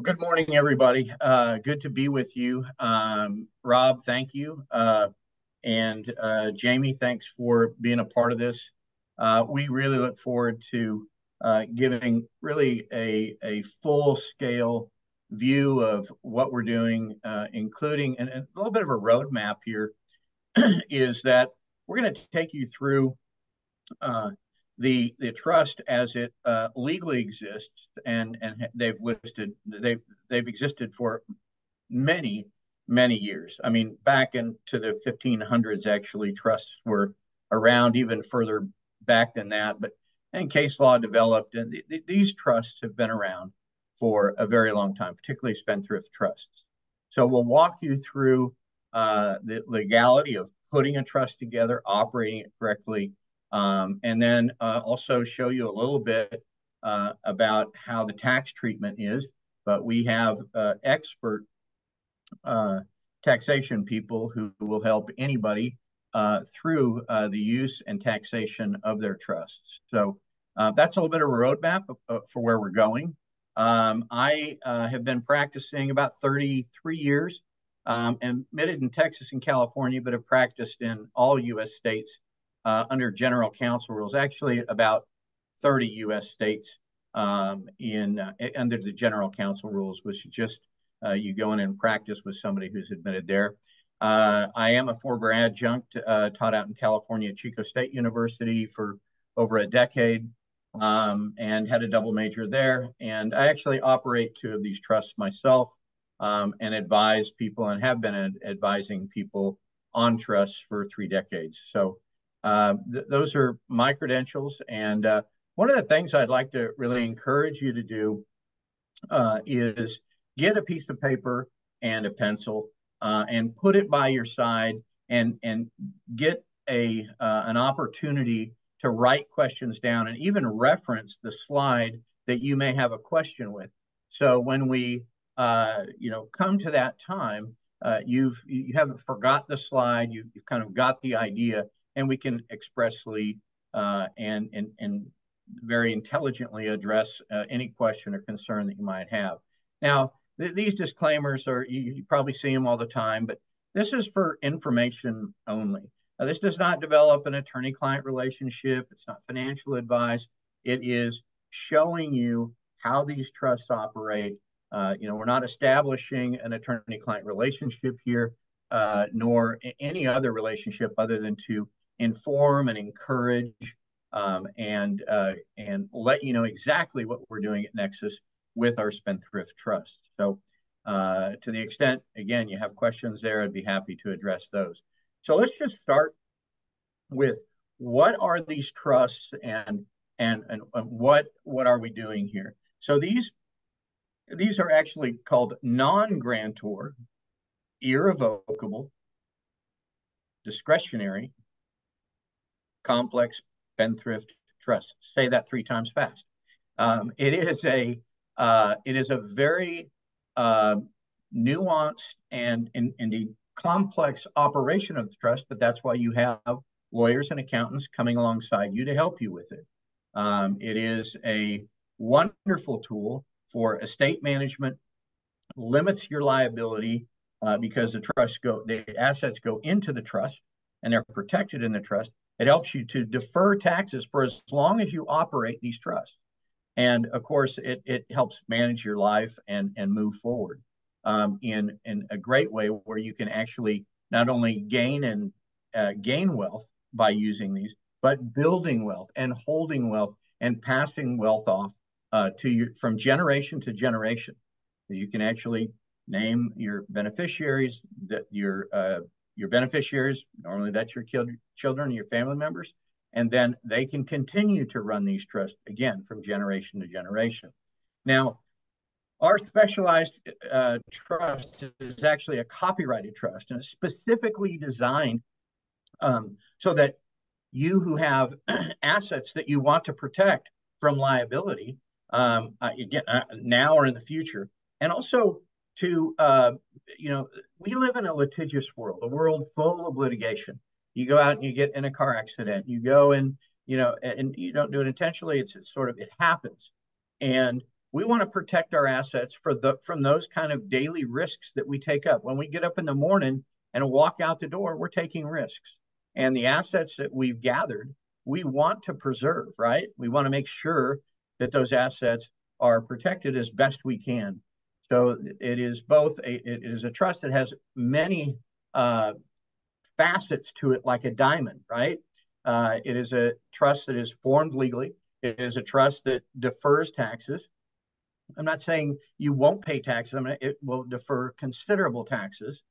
Good morning, everybody. Good to be with you. Rob, thank you. And Jamie, thanks for being a part of this. We really look forward to giving really a full-scale view of what we're doing, including and a little bit of a roadmap here is that we're going to take you through uh, the trust as it legally exists, and they've existed for many many years. I mean, back into the 1500s, actually, trusts were around even further back than that. But and case law developed, and these trusts have been around for a very long time, particularly spendthrift trusts. So we'll walk you through the legality of putting a trust together, operating it correctly, and then also show you a little bit about how the tax treatment is. But we have expert uh, taxation people who will help anybody through the use and taxation of their trusts. So that's a little bit of a roadmap for where we're going. I have been practicing about 33 years, admitted in Texas and California, but have practiced in all U.S. states under general counsel rules, actually about 30 U.S. states under the general counsel rules, which is just you go in and practice with somebody who's admitted there. I am a former adjunct, taught out in California at Chico State University for over a decade, and had a double major there. And I actually operate two of these trusts myself, and advise people and have been advising people on trusts for 3 decades. So those are my credentials. And one of the things I'd like to really encourage you to do is get a piece of paper and a pencil and put it by your side and get an opportunity to write questions down and even reference the slide that you may have a question with. So when we come to that time, you haven't forgot the slide, you've kind of got the idea, and we can expressly and very intelligently address any question or concern that you might have. Now, these disclaimers you probably see them all the time, but this is for information only. This does not develop an attorney-client relationship. It's not financial advice. It is showing you how these trusts operate. We're not establishing an attorney-client relationship here, nor any other relationship other than to inform and encourage and let you know exactly what we're doing at Nexus with our spendthrift trust. So to the extent, again, you have questions there, I'd be happy to address those. So let's just start with what are these trusts and what are we doing here? So these are actually called non-grantor, irrevocable, discretionary, complex spendthrift trusts. Say that 3 times fast. It is a very nuanced and indeed complex operation of the trust, but that's why you have lawyers and accountants coming alongside you to help you with it. It is a wonderful tool for estate management, limits your liability because the assets go into the trust and they're protected in the trust. It helps you to defer taxes for as long as you operate these trusts. And of course, it helps manage your life and move forward in a great way where you can actually not only gain wealth by using these, but building wealth and holding wealth and passing wealth off from generation to generation. You can actually name your beneficiaries, that your beneficiaries, normally that's your children, your family members, and then they can continue to run these trusts again from generation to generation. Now, our specialized trust is actually a copyrighted trust, and it's specifically designed so that you who have assets that you want to protect from liability, again, now or in the future, and also to, we live in a litigious world, a world full of litigation. You go out and you get in a car accident, you go and, and you don't do it intentionally. It happens. And we want to protect our assets from those kind of daily risks that we take up. When we get up in the morning and walk out the door, we're taking risks. And the assets that we've gathered, we want to preserve, right? We want to make sure that those assets are protected as best we can. So it is a trust that has many facets to it, like a diamond, right? It is a trust that is formed legally. It is a trust that defers taxes. I'm not saying you won't pay taxes. It will defer considerable taxes,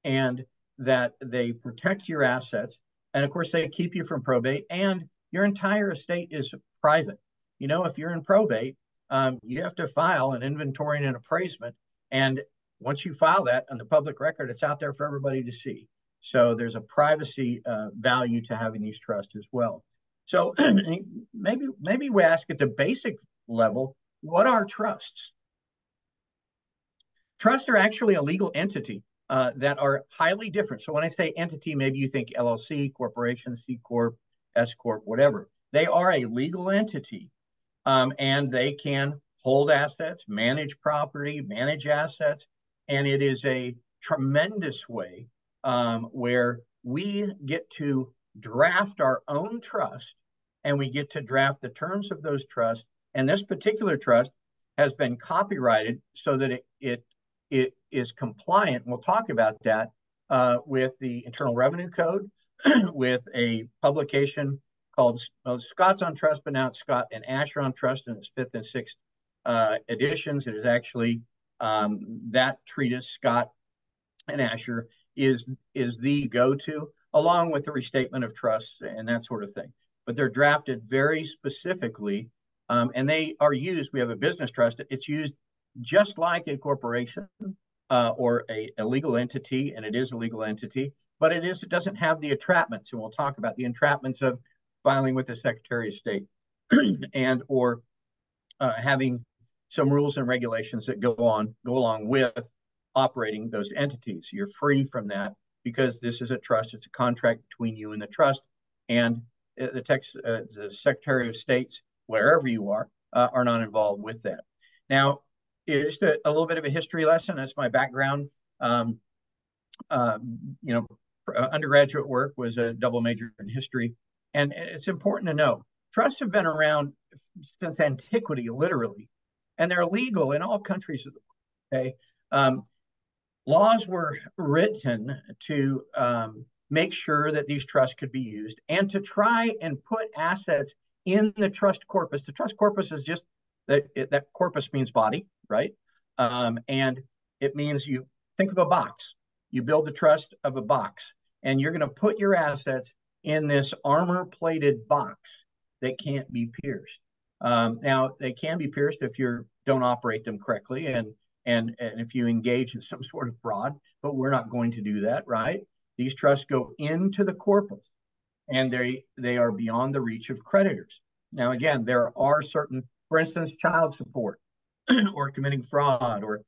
and that they protect your assets. And of course, they keep you from probate, and your entire estate is private. If you're in probate, you have to file an inventory and an appraisement. And once you file that on the public record, it's out there for everybody to see. So there's a privacy value to having these trusts as well. So maybe we ask at the basic level, what are trusts? Trusts are actually a legal entity that are highly different. So when I say entity, maybe you think LLC, corporation, C Corp, S Corp, whatever. They are a legal entity, and they can hold assets, manage property, manage assets. And it is a tremendous way where we get to draft our own trust, and we get to draft the terms of those trusts. And this particular trust has been copyrighted so that it is compliant. We'll talk about that with the Internal Revenue Code, with a publication called Scott's on Trust, but now it's Scott and Asher on Trust in its 5th and 6th editions. It is actually that treatise, Scott and Asher, is the go-to, along with the restatement of trusts and that sort of thing. But they're drafted very specifically, and they are used. We have a business trust. It's used just like a corporation or a legal entity, and it is a legal entity, but it doesn't have the entrapments, and we'll talk about the entrapments of filing with the Secretary of State and or having some rules and regulations that go along with operating those entities. You're free from that because this is a trust. It's a contract between you and the trust, and the Secretary of States, wherever you are not involved with that. Now, just a little bit of a history lesson. That's my background. Undergraduate work was a double major in history, and it's important to know trusts have been around since antiquity, literally, and they're legal in all countries of the world. Okay, laws were written to make sure that these trusts could be used and to try and put assets in the trust corpus. The trust corpus is just that corpus means body, right? And it means you think of a box. You build the trust of a box, and you're going to put your assets in this armor-plated box that can't be pierced. Now, they can be pierced if you don't operate them correctly and if you engage in some sort of fraud, but we're not going to do that, right? These trusts go into the corpus, and they are beyond the reach of creditors. Now, again, there are certain, for instance, child support or committing fraud or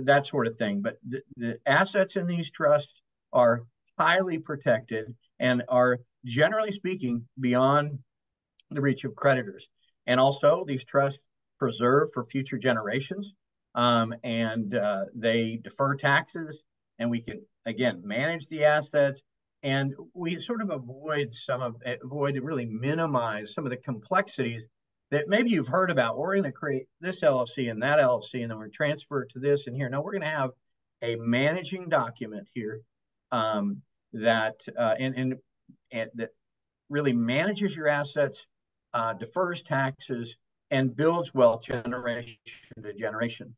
that sort of thing. But the assets in these trusts are highly protected and are, generally speaking, beyond the reach of creditors. And also, these trusts preserve for future generations, and they defer taxes, and we can, again, manage the assets. And we sort of avoid really minimize some of the complexities that maybe you've heard about. We're going to create this LLC and that LLC, and then we're transfer it to this and here. No, we're going to have a managing document here that really manages your assets, defers taxes, and builds wealth generation to generation.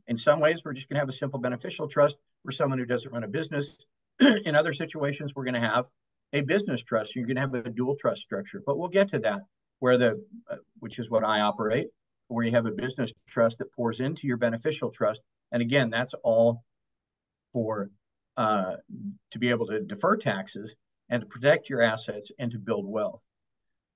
In some ways, we're just going to have a simple beneficial trust for someone who doesn't run a business. In other situations, we're going to have a business trust. You're going to have a dual trust structure, but we'll get to that, which is what I operate, where you have a business trust that pours into your beneficial trust. And again, that's all for to be able to defer taxes and to protect your assets and to build wealth.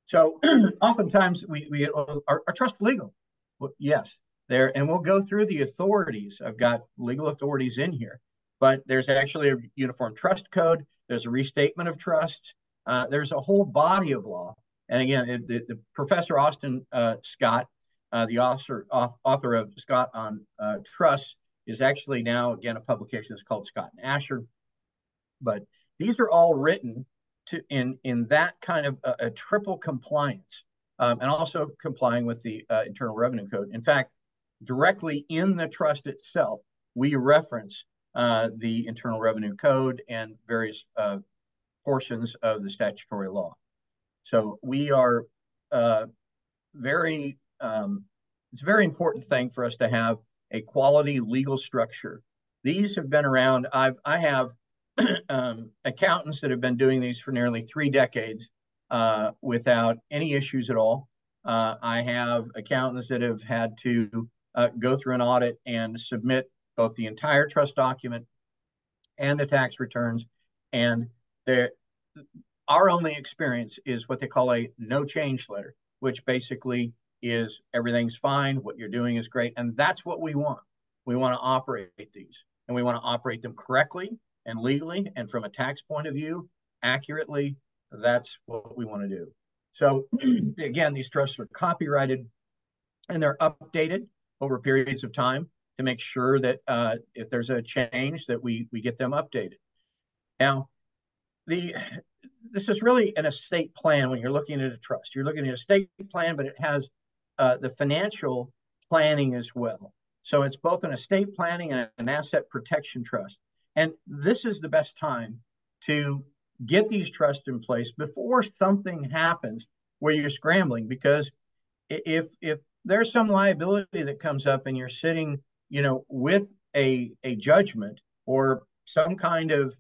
So oftentimes we are trust legal? Well, yes, and we'll go through the authorities. I've got legal authorities in here, but there's actually a uniform trust code. There's a restatement of trusts. There's a whole body of law. And again, the Professor Austin Scott the author of Scott on Trust, is actually now, again, a publication that's called Scott and Asher. But these are all written in that kind of a triple compliance, and also complying with the Internal Revenue Code. In fact, directly in the trust itself, we reference the Internal Revenue Code and various portions of the statutory law. So we are it's a very important thing for us to have a quality legal structure. These have been around. I have accountants that have been doing these for nearly 3 decades without any issues at all. I have accountants that have had to go through an audit and submit both the entire trust document and the tax returns. And our only experience is what they call a no change letter, which basically is everything's fine, what you're doing is great. And that's what we want. We want to operate these, and we want to operate them correctly and legally, and from a tax point of view, accurately. That's what we want to do. So again, these trusts are copyrighted and they're updated over periods of time to make sure that if there's a change that we get them updated. Now, this is really an estate plan. When you're looking at a trust, you're looking at a estate plan, but it has the financial planning as well. So it's both an estate planning and an asset protection trust. And this is the best time to get these trusts in place before something happens where you're scrambling. Because if there's some liability that comes up and you're sitting, with a judgment or some kind of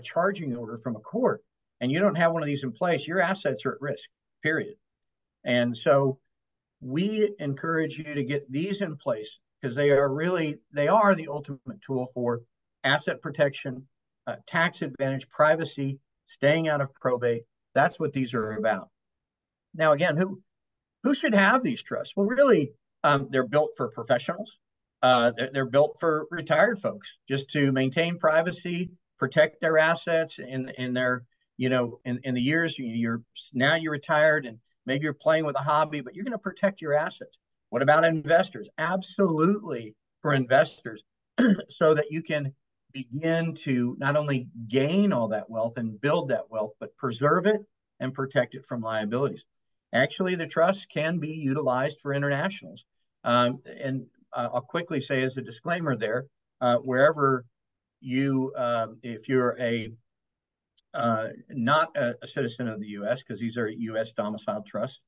charging order from a court, and you don't have one of these in place, your assets are at risk, period. And so we encourage you to get these in place, because they are the ultimate tool for asset protection, tax advantage, privacy, staying out of probate. That's what these are about. Now, again, who should have these trusts? Well, really, they're built for professionals. They're built for retired folks, just to maintain privacy, protect their assets in their, in the years you're retired, and maybe you're playing with a hobby, but you're going to protect your assets. What about investors? Absolutely for investors, so that you can begin to not only gain all that wealth and build that wealth, but preserve it and protect it from liabilities. Actually, the trust can be utilized for internationals. And I'll quickly say as a disclaimer there, wherever you, if you're not a citizen of the U.S., because these are U.S. domiciled trusts,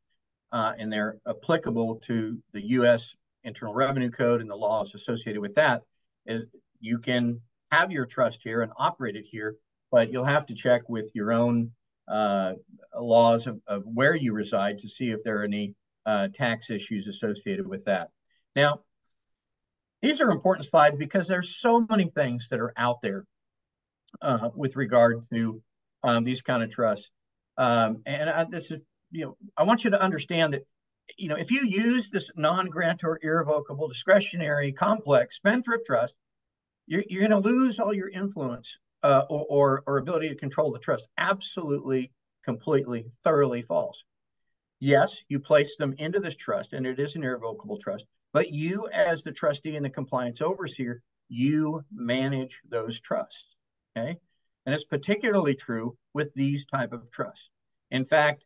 and they're applicable to the U.S. Internal Revenue Code and the laws associated with that, is you can have your trust here and operate it here, but you'll have to check with your own laws of where you reside to see if there are any tax issues associated with that. Now, these are important slides because there's so many things that are out there with regard to these kind of trusts. This is, I want you to understand that, if you use this non-grantor irrevocable discretionary complex spendthrift trust, you're going to lose all your influence or ability to control the trust. Absolutely, completely, thoroughly false. Yes, you place them into this trust, and it is an irrevocable trust, but you, as the trustee and the compliance overseer, you manage those trusts, okay? And it's particularly true with these type of trusts. In fact,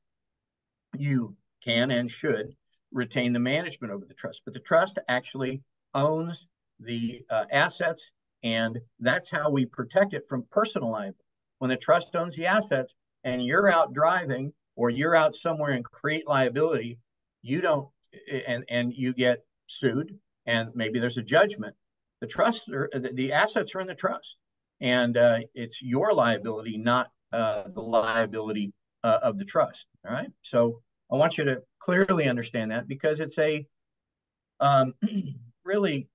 you can and should retain the management over the trust, but the trust actually owns the assets, and that's how we protect it from personal liability. When the trust owns the assets and you're out driving or you're out somewhere and create liability, you don't, and you get sued, and maybe there's a judgment. The assets are in the trust, and it's your liability, not the liability of the trust. All right. So I want you to clearly understand that, because it's a really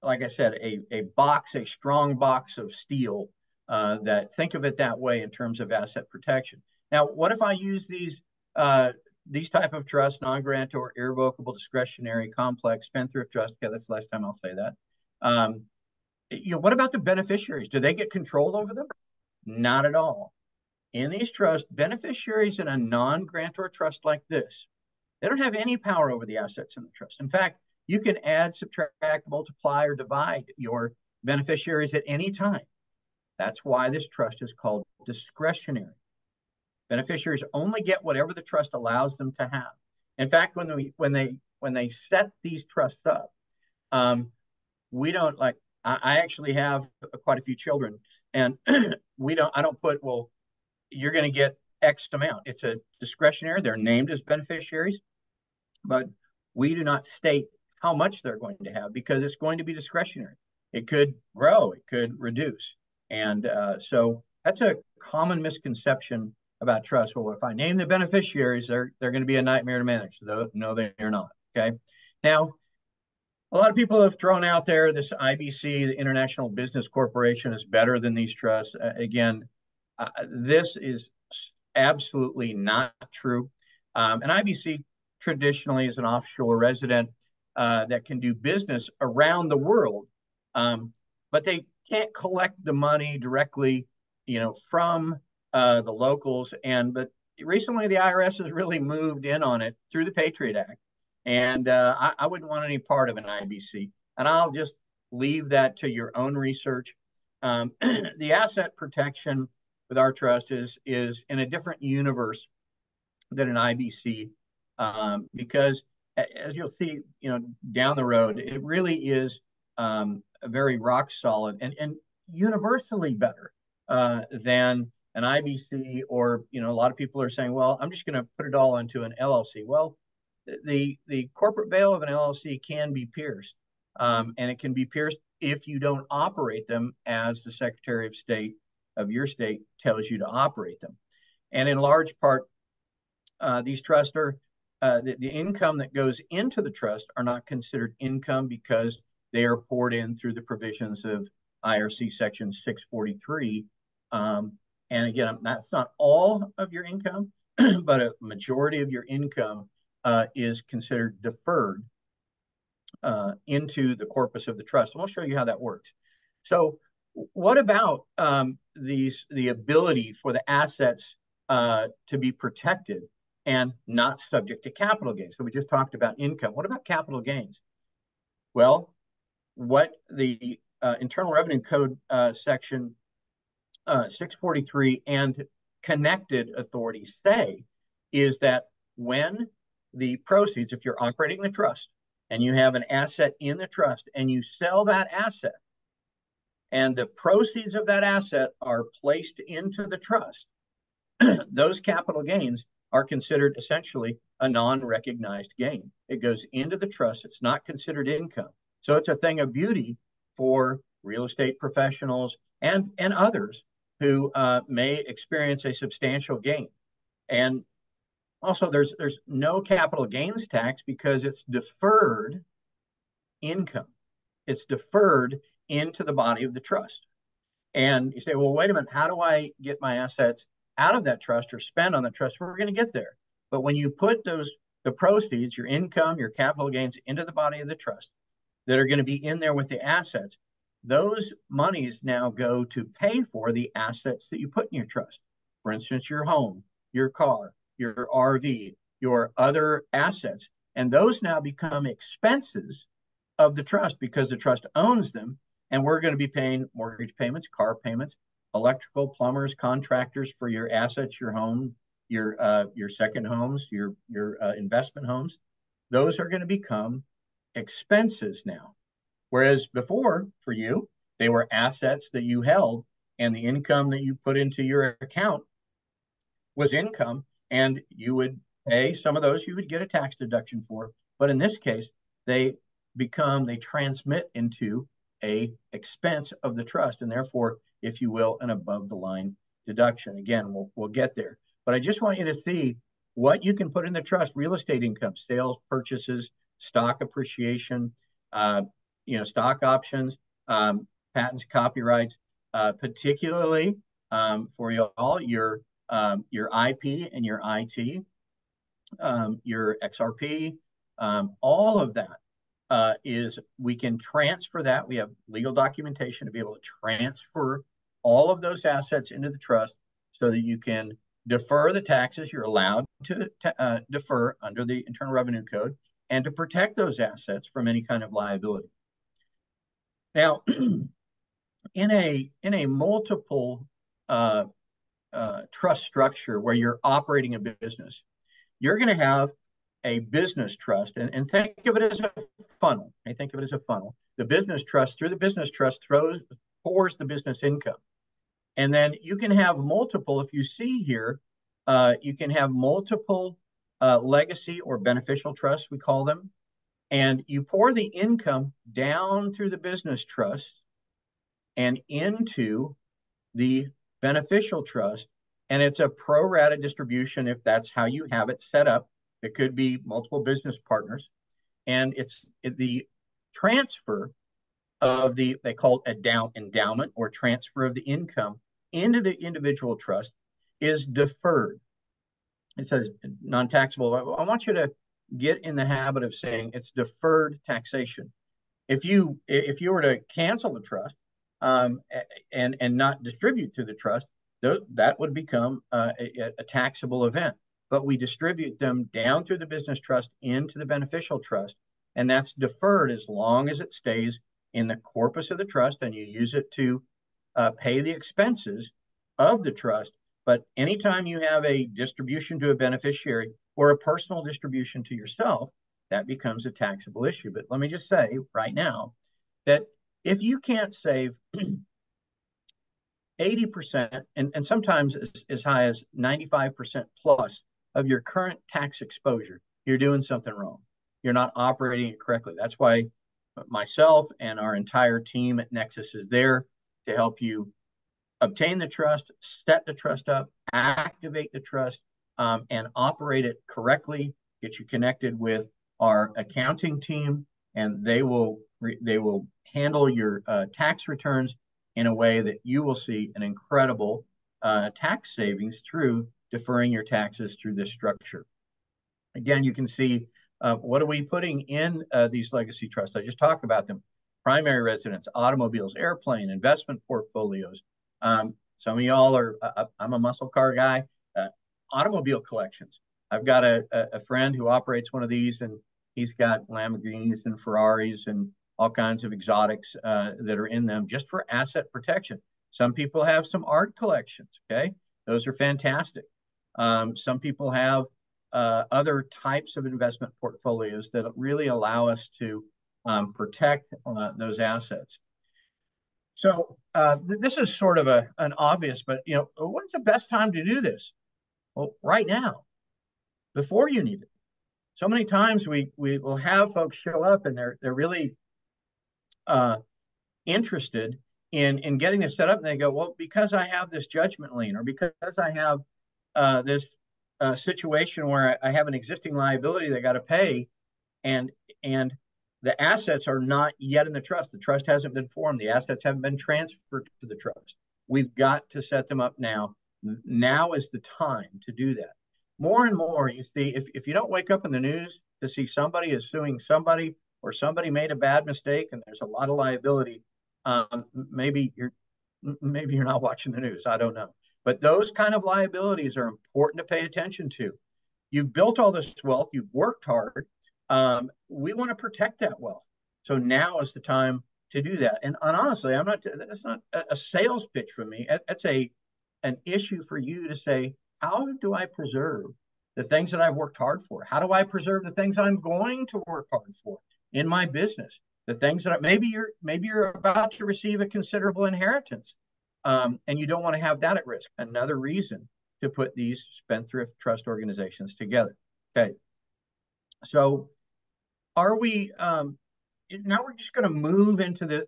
like I said, a strong box of steel, that, think of it that way in terms of asset protection. Now, what if I use these type of trusts, non-grantor, irrevocable, discretionary, complex, spendthrift trust? Okay, that's the last time I'll say that. What about the beneficiaries? Do they get control over them? Not at all. In these trusts, beneficiaries in a non-grantor trust like this They don't have any power over the assets in the trust. In fact, you can add, subtract, multiply, or divide your beneficiaries at any time. That's why this trust is called discretionary. Beneficiaries only get whatever the trust allows them to have. In fact, when they set these trusts up, we don't like. I actually have quite a few children, and I don't put, well, you're going to get X amount. It's a discretionary. They're named as beneficiaries, but we do not state how much they're going to have because it's going to be discretionary. It could grow, it could reduce. And so that's a common misconception about trust. Well, if I name the beneficiaries, they're going to be a nightmare to manage. No, they are not. Okay. Now, a lot of people have thrown out there this IBC, the International Business Corporation, is better than these trusts. Again, this is absolutely not true. An IBC traditionally is an offshore resident that can do business around the world, but they can't collect the money directly, from the locals. But recently, the IRS has really moved in on it through the Patriot Act, and I wouldn't want any part of an IBC. And I'll just leave that to your own research. The asset protection with our trust is in a different universe than an IBC, because as you'll see, down the road, it really is very rock solid and universally better than an IBC. Or a lot of people are saying, well, I'm just going to put it all into an LLC. Well, the corporate veil of an LLC can be pierced, and it can be pierced if you don't operate them as the Secretary of State of your state tells you to operate them. And in large part, these trusts are the income that goes into the trust are not considered income because they are poured in through the provisions of IRC Section 643. And again, that's not all of your income, but a majority of your income is considered deferred into the corpus of the trust. And I'll show you how that works. So what about the ability for the assets to be protected and not subject to capital gains? So we just talked about income. What about capital gains? Well, what the Internal Revenue Code Section 643 and connected authorities say is that when the proceeds, if you're operating the trust and you have an asset in the trust and you sell that asset, and the proceeds of that asset are placed into the trust, those capital gains are considered essentially a non-recognized gain. It goes into the trust. It's not considered income. So it's a thing of beauty for real estate professionals and others who may experience a substantial gain. And also, there's no capital gains tax because it's deferred income. It's deferred into the body of the trust. And you say, well, wait a minute, how do I get my assets out of that trust or spend on the trust? We're going to get there. But when you put the proceeds, your income, your capital gains into the body of the trust that are going to be in there with the assets, those monies now go to pay for the assets that you put in your trust. For instance, your home, your car, your RV, your other assets. And those now become expenses of the trust because the trust owns them. And we're going to be paying mortgage payments, car payments, electrical, plumbers, contractors for your assets, your home, your second homes, your investment homes. Those are going to become expenses now. Whereas before, for you, they were assets that you held, and the income that you put into your account was income, and you would pay some of those, you would get a tax deduction for. But in this case, they transmit into a expense of the trust, and therefore, if you will, an above the line deduction. Again, we'll get there. But I just want you to see what you can put in the trust: real estate income, sales, purchases, stock appreciation, stock options, patents, copyrights, particularly for you all, your IP and your IT, your XRP, all of that is we can transfer that. We have legal documentation to be able to transfer all of those assets into the trust so that you can defer the taxes you're allowed to defer under the Internal Revenue Code, and to protect those assets from any kind of liability. Now, in a multiple trust structure where you're operating a business, you're going to have a business trust, and think of it as a funnel. I think of it as a funnel. The business trust, through the business trust, pours the business income. And then you can have multiple, if you see here, you can have multiple legacy or beneficial trusts, we call them. And you pour the income down through the business trust and into the beneficial trust. And it's a pro rata distribution if that's how you have it set up. It could be multiple business partners. And it's the transfer of the, they call it endowment or transfer of the income into the individual trust is deferred. It says non-taxable. I want you to get in the habit of saying it's deferred taxation. If you were to cancel the trust and not distribute to the trust, that would become a taxable event. But we distribute them down through the business trust into the beneficial trust, and that's deferred as long as it stays in the corpus of the trust and you use it to pay the expenses of the trust. But anytime you have a distribution to a beneficiary or a personal distribution to yourself, that becomes a taxable issue. But let me just say right now that if you can't save 80% and sometimes as high as 95% plus of your current tax exposure, you're doing something wrong. You're not operating it correctly. That's why myself and our entire team at Nexus is there to help you obtain the trust, set the trust up, activate the trust, and operate it correctly, get you connected with our accounting team, and they will handle your tax returns in a way that you will see an incredible tax savings through deferring your taxes through this structure. Again, you can see what are we putting in these legacy trusts? I just talked about them. Primary residence, automobiles, airplane, investment portfolios. Some of y'all are, I'm a muscle car guy, automobile collections. I've got a friend who operates one of these, and he's got Lamborghinis and Ferraris and all kinds of exotics that are in them just for asset protection. Some people have some art collections, okay? Those are fantastic. Some people have other types of investment portfolios that really allow us to protect those assets. So this is sort of an obvious, but when's the best time to do this? Well, right now, before you need it. So many times we will have folks show up and they're really interested in getting this set up, and they go, well, because I have this judgment lien, or because I have this situation where I have an existing liability they got to pay, and the assets are not yet in the trust. The trust hasn't been formed. The assets haven't been transferred to the trust. We've got to set them up now. Now is the time to do that. More and more, you see, if you don't wake up in the news to see somebody is suing somebody, or somebody made a bad mistake and there's a lot of liability, maybe you're not watching the news. I don't know. But those kind of liabilities are important to pay attention to. You've built all this wealth. You've worked hard. We want to protect that wealth. So now is the time to do that. And honestly, that's not a sales pitch for me. That's an issue for you to say, how do I preserve the things that I've worked hard for? How do I preserve the things I'm going to work hard for in my business? The things that maybe you're about to receive a considerable inheritance, and you don't want to have that at risk. Another reason to put these spendthrift trust organizations together. Okay, so are we? Now we're just going to move into the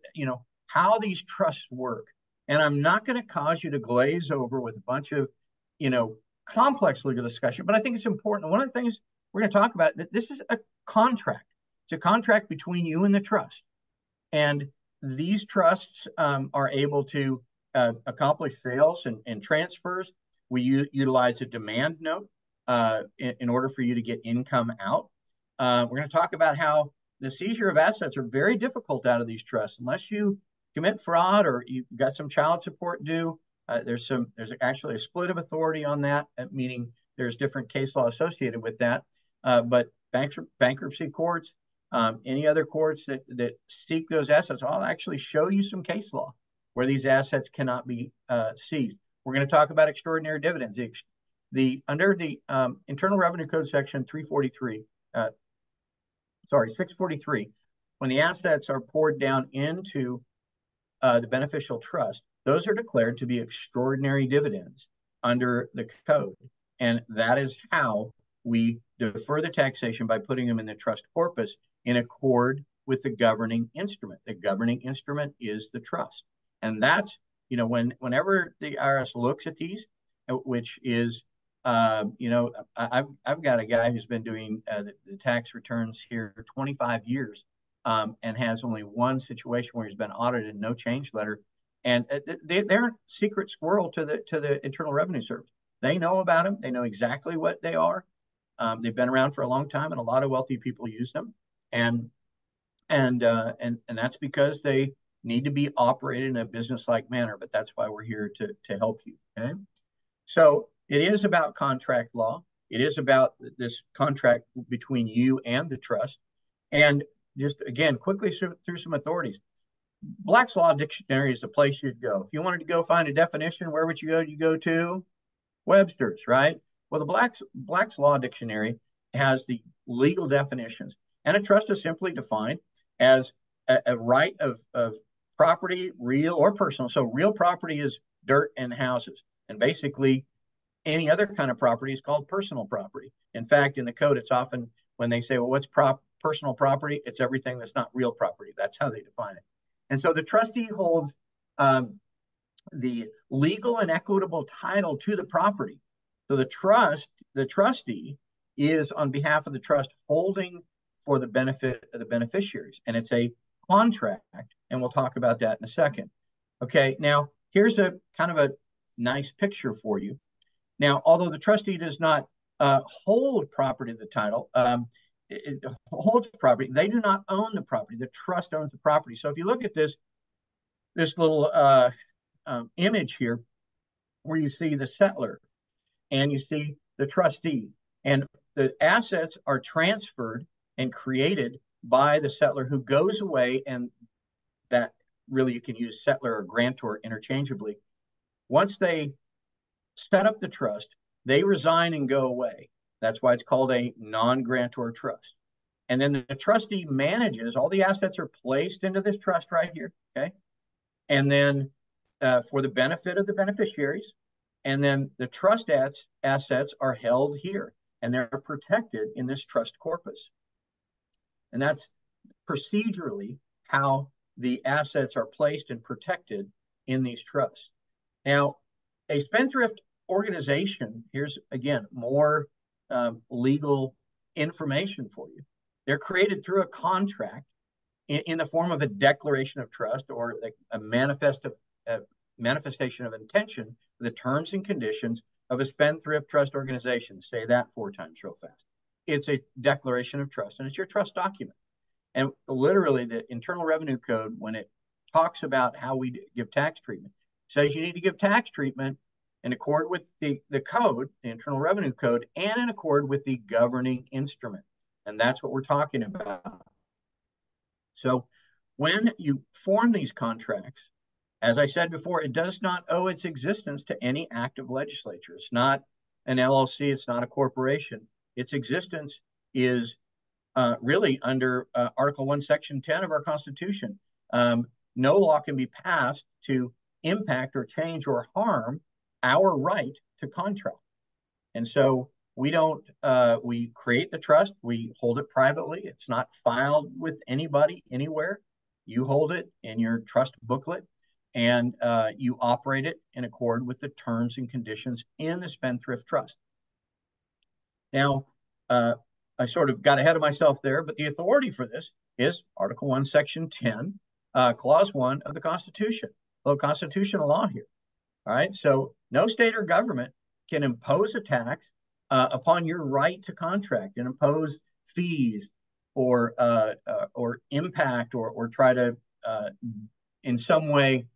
how these trusts work, and I'm not going to cause you to glaze over with a bunch of complex legal discussion, but I think it's important. One of the things we're going to talk about, that this is a contract. It's a contract between you and the trust. And these trusts are able to accomplish sales and transfers. We utilize a demand note in order for you to get income out. We're going to talk about how the seizure of assets are very difficult out of these trusts. Unless you commit fraud or you've got some child support due, There's actually a split of authority on that, meaning there's different case law associated with that. But bankruptcy courts, any other courts that seek those assets, I'll actually show you some case law where these assets cannot be seized. We're going to talk about extraordinary dividends. Under the Internal Revenue Code section 643, when the assets are poured down into the beneficial trust, those are declared to be extraordinary dividends under the code. And that is how we defer the taxation by putting them in the trust corpus in accord with the governing instrument. The governing instrument is the trust. And that's, whenever the IRS looks at these, which is, I've got a guy who's been doing the tax returns here for 25 years and has only one situation where he's been audited, no change letter. And they're a secret squirrel to the Internal Revenue Service. They know about them. They know exactly what they are. They've been around for a long time, and a lot of wealthy people use them. And that's because they need to be operated in a business-like manner. But that's why we're here to help you. Okay. So it is about contract law. It is about this contract between you and the trust. And just again, quickly through some authorities. Black's Law Dictionary is the place you'd go. If you wanted to go find a definition, where would you go? You go to Webster's, right? Well, the Black's Law Dictionary has the legal definitions, and a trust is simply defined as a right of property, real or personal. So real property is dirt and houses, and basically any other kind of property is called personal property. In fact, in the code, it's often when they say, well, what's personal property? It's everything that's not real property. That's how they define it. And so the trustee holds the legal and equitable title to the property. So the trustee is on behalf of the trust holding for the benefit of the beneficiaries. And it's a contract, and we'll talk about that in a second. Okay, now here's a kind of a nice picture for you. Now, although the trustee does not hold property of the title, it holds property, they do not own the property. The trust owns the property. So if you look at this little image here, where you see the settler and you see the trustee, and the assets are transferred and created by the settler, who goes away, and that really you can use settler or grantor interchangeably. Once they set up the trust, they resign and go away. That's why it's called a non-grantor trust. And then the trustee manages, all the assets are placed into this trust right here, okay? And then for the benefit of the beneficiaries, and then the trust assets are held here, and they're protected in this trust corpus. And that's procedurally how the assets are placed and protected in these trusts. Now, a spendthrift organization, here's again more legal information for you. They're created through a contract in the form of a declaration of trust or a manifestation of intention, the terms and conditions of a spendthrift trust organization. Say that 4 times real fast. It's a declaration of trust, and it's your trust document. And literally, the Internal Revenue Code, when it talks about how we give tax treatment, says you need to give tax treatment in accord with the code, the Internal Revenue Code, and in accord with the governing instrument. And that's what we're talking about. So when you form these contracts, as I said before, it does not owe its existence to any act of legislature. It's not an LLC. It's not a corporation. Its existence is really under Article 1, Section 10 of our Constitution. No law can be passed to impact or change or harm our right to contract. And so we create the trust, we hold it privately. It's not filed with anybody anywhere. You hold it in your trust booklet, and you operate it in accord with the terms and conditions in the Spendthrift Trust. Now, I sort of got ahead of myself there, but the authority for this is Article 1, Section 10, Clause 1 of the Constitution. A little constitutional law here. All right, so no state or government can impose a tax upon your right to contract and impose fees or impact or try to in some way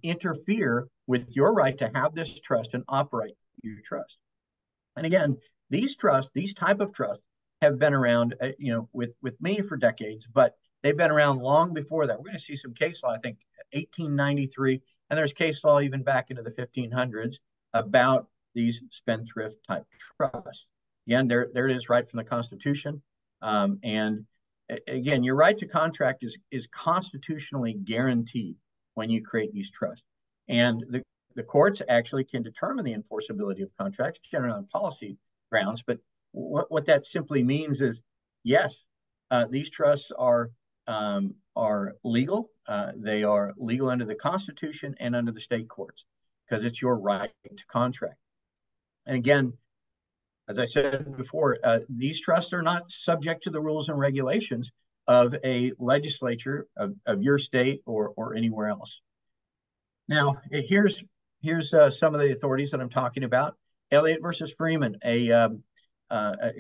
interfere with your right to have this trust and operate your trust. And again, these trusts, these type of trusts, have been around, with me for decades, but they've been around long before that. We're going to see some case law, I think, 1893, and there's case law even back into the 1500s about these spendthrift type trusts. Again, there it is, right from the Constitution. And again, your right to contract is constitutionally guaranteed when you create these trusts. And the courts actually can determine the enforceability of contracts, generally on policy grounds. But what that simply means is, yes, these trusts are legal. They are legal under the Constitution and under the state courts because it's your right to contract. And again, as I said before, these trusts are not subject to the rules and regulations of a legislature of your state or anywhere else. Now, here's some of the authorities that I'm talking about. Elliott versus Freeman, a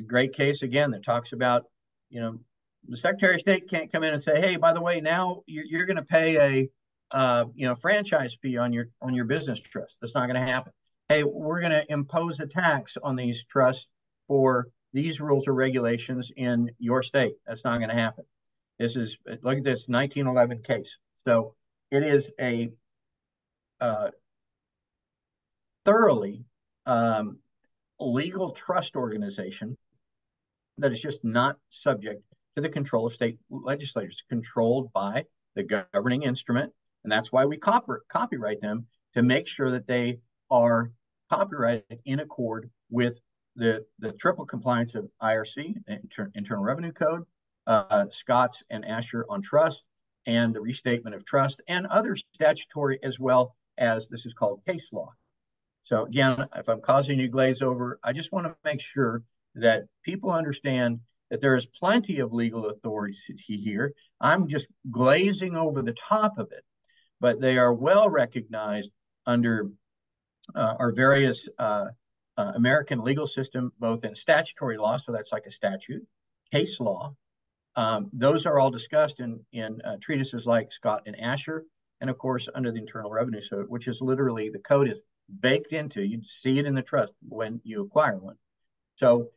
great case again that talks about, the Secretary of State can't come in and say, hey, by the way, now you're going to pay a franchise fee on your business trust. That's not going to happen. Hey, we're going to impose a tax on these trusts for these rules or regulations in your state. That's not going to happen. Look at this 1911 case. So it is a thoroughly legal trust organization that is just not subject to the control of state legislators, controlled by the governing instrument. And that's why we copyright them, to make sure that they are copyrighted in accord with the triple compliance of IRC, Internal Revenue Code, Scott's and Asher on trust, and the restatement of trust, and other statutory, as well as this is called case law. So again, if I'm causing you to glaze over, I just want to make sure that people understand that there is plenty of legal authority here. I'm just glazing over the top of it, but they are well recognized under our various American legal system, both in statutory law, so that's like a statute, case law. Those are all discussed in treatises like Scott and Asher, and of course under the Internal Revenue Code, which is literally, the code is baked into, you see it in the trust when you acquire one. So,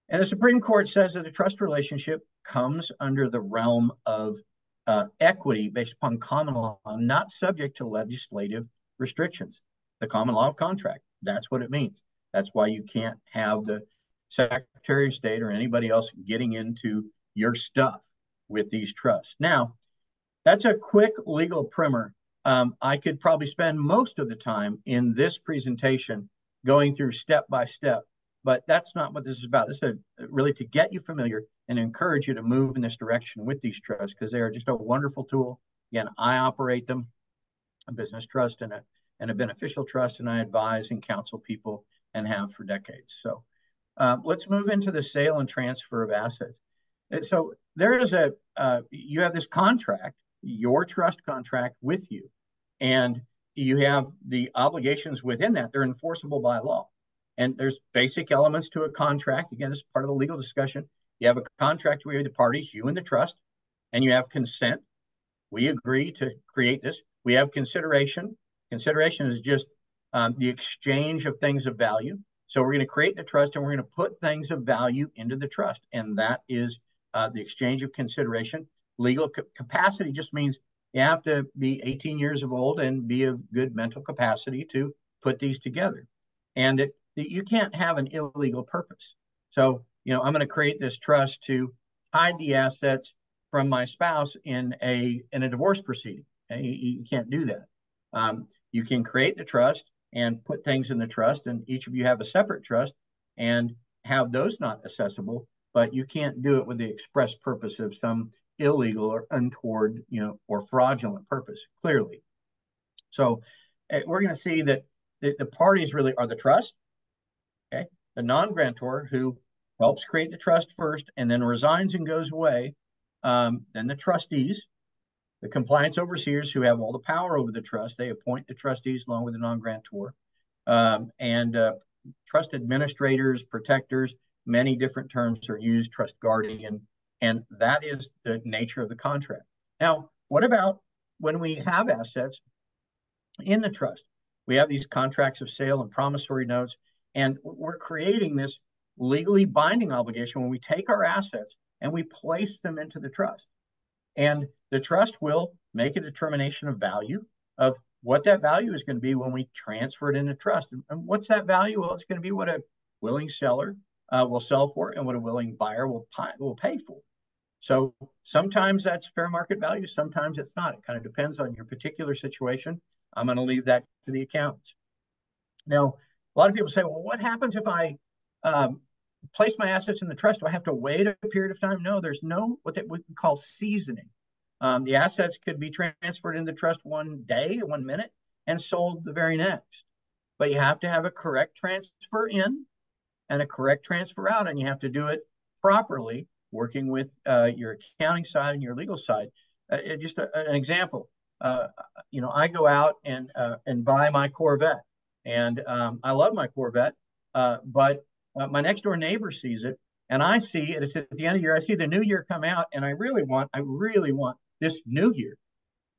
and the Supreme Court says that a trust relationship comes under the realm of equity based upon common law, not subject to legislative restrictions. The common law of contract, that's what it means. That's why you can't have the Secretary of State or anybody else getting into your stuff with these trusts. Now, that's a quick legal primer. I could probably spend most of the time in this presentation going through step by step, but that's not what this is about. This is really to get you familiar and encourage you to move in this direction with these trusts, because they are just a wonderful tool. Again, I operate them, a business trust and a beneficial trust, and I advise and counsel people and have for decades. So let's move into the sale and transfer of assets. So there is you have this contract, your trust contract with you, and you have the obligations within that. They're enforceable by law. And there's basic elements to a contract. Again, this is part of the legal discussion. You have a contract where the parties, you and the trust, and you have consent. We agree to create this. We have consideration. Consideration is just the exchange of things of value. So we're going to create the trust, and we're going to put things of value into the trust. And that is the exchange of consideration. Legal capacity just means you have to be 18 years of old and be of good mental capacity to put these together. And you can't have an illegal purpose. So, I'm going to create this trust to hide the assets from my spouse in a divorce proceeding. You can't do that. You can create the trust and put things in the trust, and each of you have a separate trust and have those not accessible, but you can't do it with the express purpose of some illegal or untoward, or fraudulent purpose, clearly. So we're going to see that the parties really are the trust, okay, the non-grantor who helps create the trust first and then resigns and goes away, then the trustees, the compliance overseers who have all the power over the trust. They appoint the trustees along with the non-grantor, and trust administrators, protectors, many different terms are used, trust guardian, and that is the nature of the contract. Now, what about when we have assets in the trust. We have these contracts of sale and promissory notes, and we're creating this legally binding obligation when we take our assets and we place them into the trust. And the trust will make a determination of value of what that value is going to be when we transfer it into trust. And what's that value? Well, it's going to be what a willing seller will sell for and what a willing buyer will pay for. So sometimes that's fair market value, sometimes it's not. It kind of depends on your particular situation. I'm going to leave that to the accountants. Now, a lot of people say, well, what happens if I place my assets in the trust? Do I have to wait a period of time? No, there's no what we call seasoning. The assets could be transferred into the trust one day, 1 minute, and sold the very next. But you have to have a correct transfer in and a correct transfer out, and you have to do it properly, working with your accounting side and your legal side. Just an example, I go out and buy my Corvette, and I love my Corvette, but my next door neighbor sees it, and I see it. It's at the end of the year. I see the new year come out, and I really want this new year.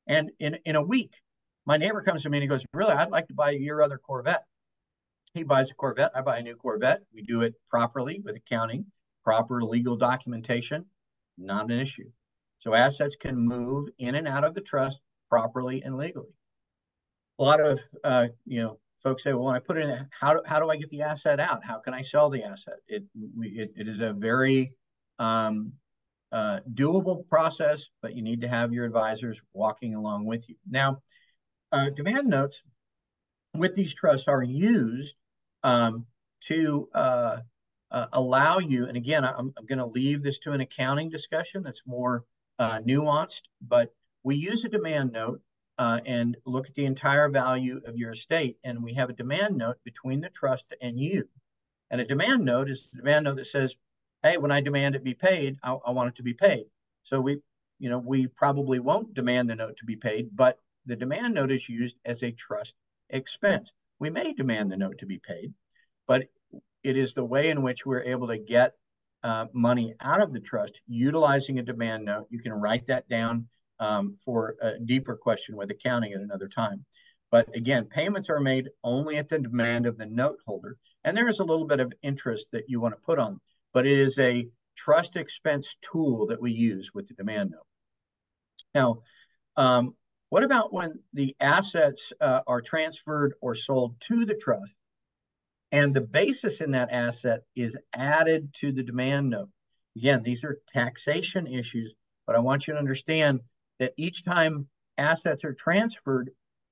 And in a week, my neighbor comes to me and he goes, "Really, I'd like to buy your other Corvette." He buys a Corvette. I buy a new Corvette. We do it properly with accounting, proper legal documentation, not an issue. So assets can move in and out of the trust properly and legally. A lot of folks say, well, when I put it in, how do I get the asset out? How can I sell the asset? It is a very doable process, but you need to have your advisors walking along with you. Now, demand notes with these trusts are used to allow you, and again, I'm going to leave this to an accounting discussion that's more nuanced, but we use a demand note and look at the entire value of your estate, and we have a demand note between the trust and you. And a demand note is a demand note that says, hey, when I demand it be paid, I want it to be paid. So we probably won't demand the note to be paid, but the demand note is used as a trust expense. We may demand the note to be paid, but it is the way in which we're able to get money out of the trust utilizing a demand note. You can write that down for a deeper question with accounting at another time. But again, payments are made only at the demand of the note holder. And there is a little bit of interest that you want to put on, but it is a trust expense tool that we use with the demand note. Now, what about when the assets are transferred or sold to the trust and the basis in that asset is added to the demand note? Again, these are taxation issues, but I want you to understand that each time assets are transferred,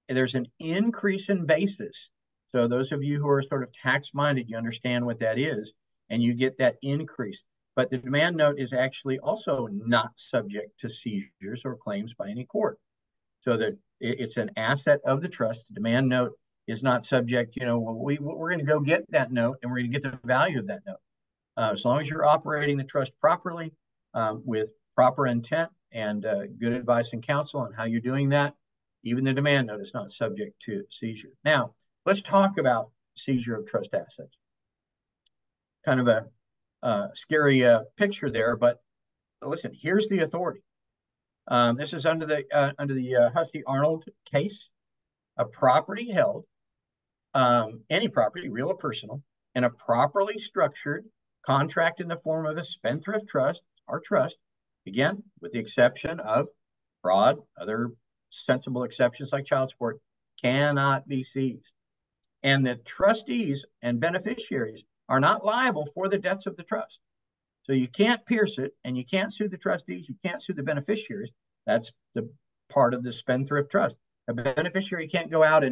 there's an increase in basis. So those of you who are sort of tax-minded, you understand what that is, and you get that increase. But the demand note is actually also not subject to seizures or claims by any court. So that it's an asset of the trust. The demand note is not subject, we're going to go get that note and we're going to get the value of that note. As long as you're operating the trust properly with proper intent and good advice and counsel on how you're doing that, even the demand note is not subject to seizure. Now, let's talk about seizure of trust assets. Kind of a scary picture there, but listen, here's the authority. This is under the Hussey-Arnold case. A property held, any property, real or personal, in a properly structured contract in the form of a spendthrift trust or trust, again, with the exception of fraud, other sensible exceptions like child support, cannot be seized. And the trustees and beneficiaries are not liable for the debts of the trust. So you can't pierce it, and you can't sue the trustees, you can't sue the beneficiaries. That's the part of the spendthrift trust. A beneficiary can't go out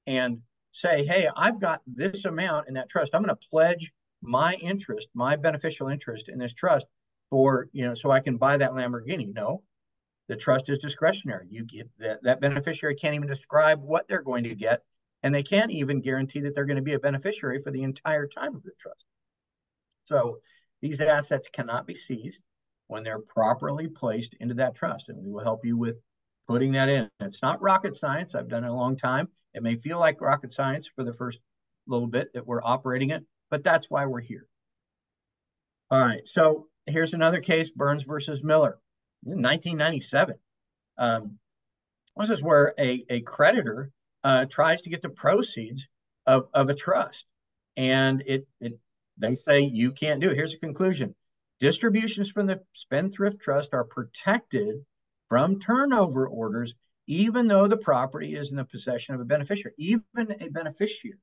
and say, hey, I've got this amount in that trust. I'm going to pledge my interest, my beneficial interest in this trust for, so I can buy that Lamborghini. No, the trust is discretionary. You get that beneficiary can't even describe what they're going to get, and they can't even guarantee that they're going to be a beneficiary for the entire time of the trust. So these assets cannot be seized when they're properly placed into that trust, and we will help you with putting that in. It's not rocket science. I've done it a long time. It may feel like rocket science for the first little bit that we're operating it, but that's why we're here. All right, so here's another case, Burns versus Miller, in 1997. This is where a creditor tries to get the proceeds of a trust. And they say you can't do it. Here's the conclusion. Distributions from the spendthrift trust are protected from turnover orders, even though the property is in the possession of a beneficiary. Even a beneficiary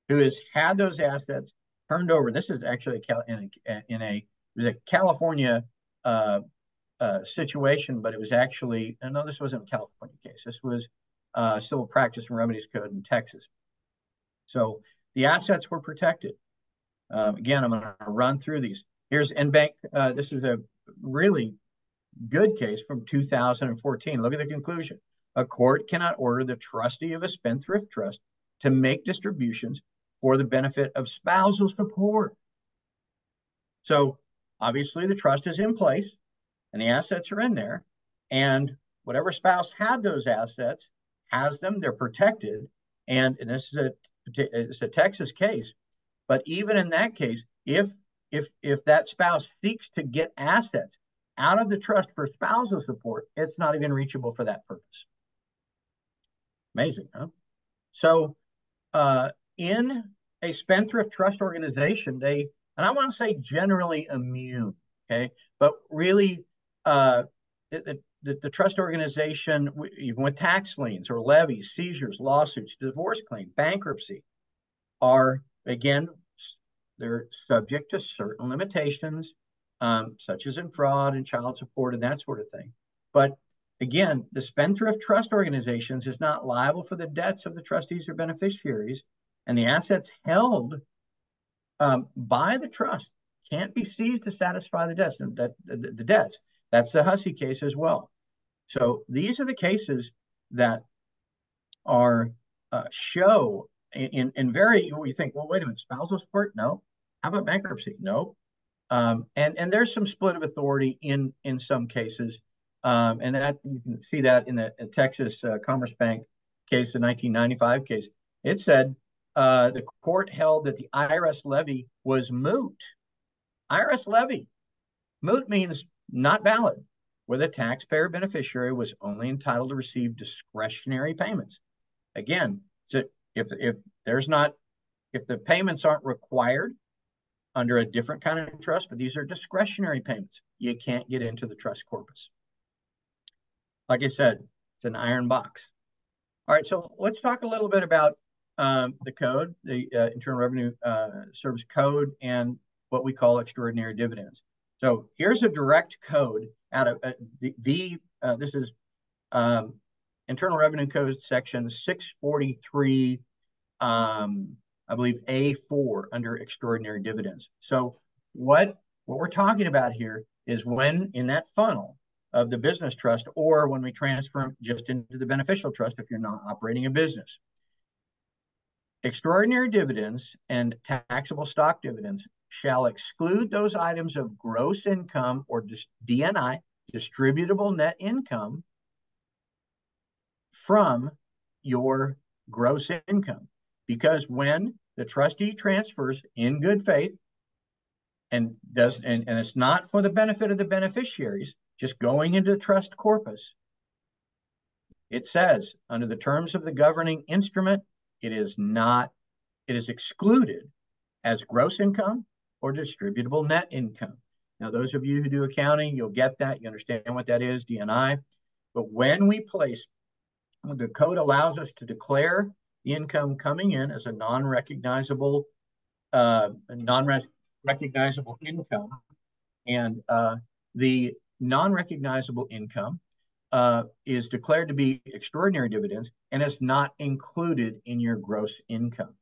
who has had those assets turned over. This is actually it was a California situation, but it was actually, no, this wasn't a California case. This was Civil Practice and Remedies Code in Texas. So the assets were protected. Again, I'm going to run through these. Here's NBank. This is a really good case from 2014. Look at the conclusion. A court cannot order the trustee of a spendthrift trust to make distributions for the benefit of spousal support. So obviously the trust is in place and the assets are in there, and whatever spouse had those assets has them, they're protected. And this is it's a Texas case, but even in that case, if that spouse seeks to get assets out of the trust for spousal support, it's not even reachable for that purpose. Amazing, huh? So in a spendthrift trust organization, and I want to say generally immune, okay, but really the trust organization, even with tax liens or levies, seizures, lawsuits, divorce claim, bankruptcy, are, again, they're subject to certain limitations, such as in fraud and child support and that sort of thing. But again, the spendthrift trust organizations is not liable for the debts of the trustees or beneficiaries, and the assets held by the trust can't be seized to satisfy the debts. The debts. That's the Hussey case as well. So these are the cases that are show in very, we think, well, wait a minute, spousal support? No. How about bankruptcy? No. And there's some split of authority in some cases. And that you can see that in the Texas Commerce Bank case, the 1995 case. It said the court held that the IRS levy was moot. IRS levy. Moot means not valid, where the taxpayer beneficiary was only entitled to receive discretionary payments. Again, so if the payments aren't required under a different kind of trust, but these are discretionary payments, you can't get into the trust corpus. Like I said, it's an iron box. All right, so let's talk a little bit about the code, the Internal Revenue Service code, and what we call extraordinary dividends. So here's a direct code out of this is Internal Revenue Code section 643, I believe A4 under extraordinary dividends. So what we're talking about here is when in that funnel of the business trust, or when we transfer them just into the beneficial trust if you're not operating a business. Extraordinary dividends and taxable stock dividends shall exclude those items of gross income or DNI, distributable net income, from your gross income. Because when the trustee transfers in good faith and it's not for the benefit of the beneficiaries, just going into the trust corpus, it says under the terms of the governing instrument, it is excluded as gross income or distributable net income. Now, those of you who do accounting, you'll get that. You understand what that is, DNI. But when the code allows us to declare the income coming in as a non-recognizable income, and the non-recognizable income is declared to be extraordinary dividends and is not included in your gross income.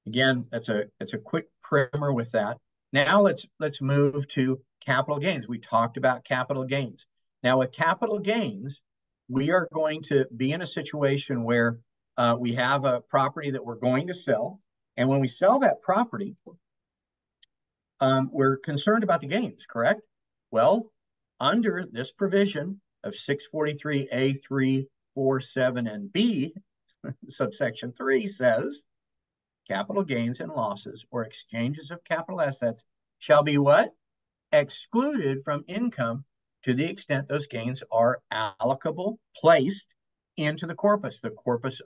Again, that's a quick primer with that. Now let's move to capital gains. We talked about capital gains. Now with capital gains, we are going to be in a situation where we have a property that we're going to sell, and when we sell that property, we're concerned about the gains, correct? Well, under this provision of 643A3, 4, 7, and B, subsection 3 says, capital gains and losses or exchanges of capital assets shall be what? Excluded from income to the extent those gains are allocable, placed into the corpus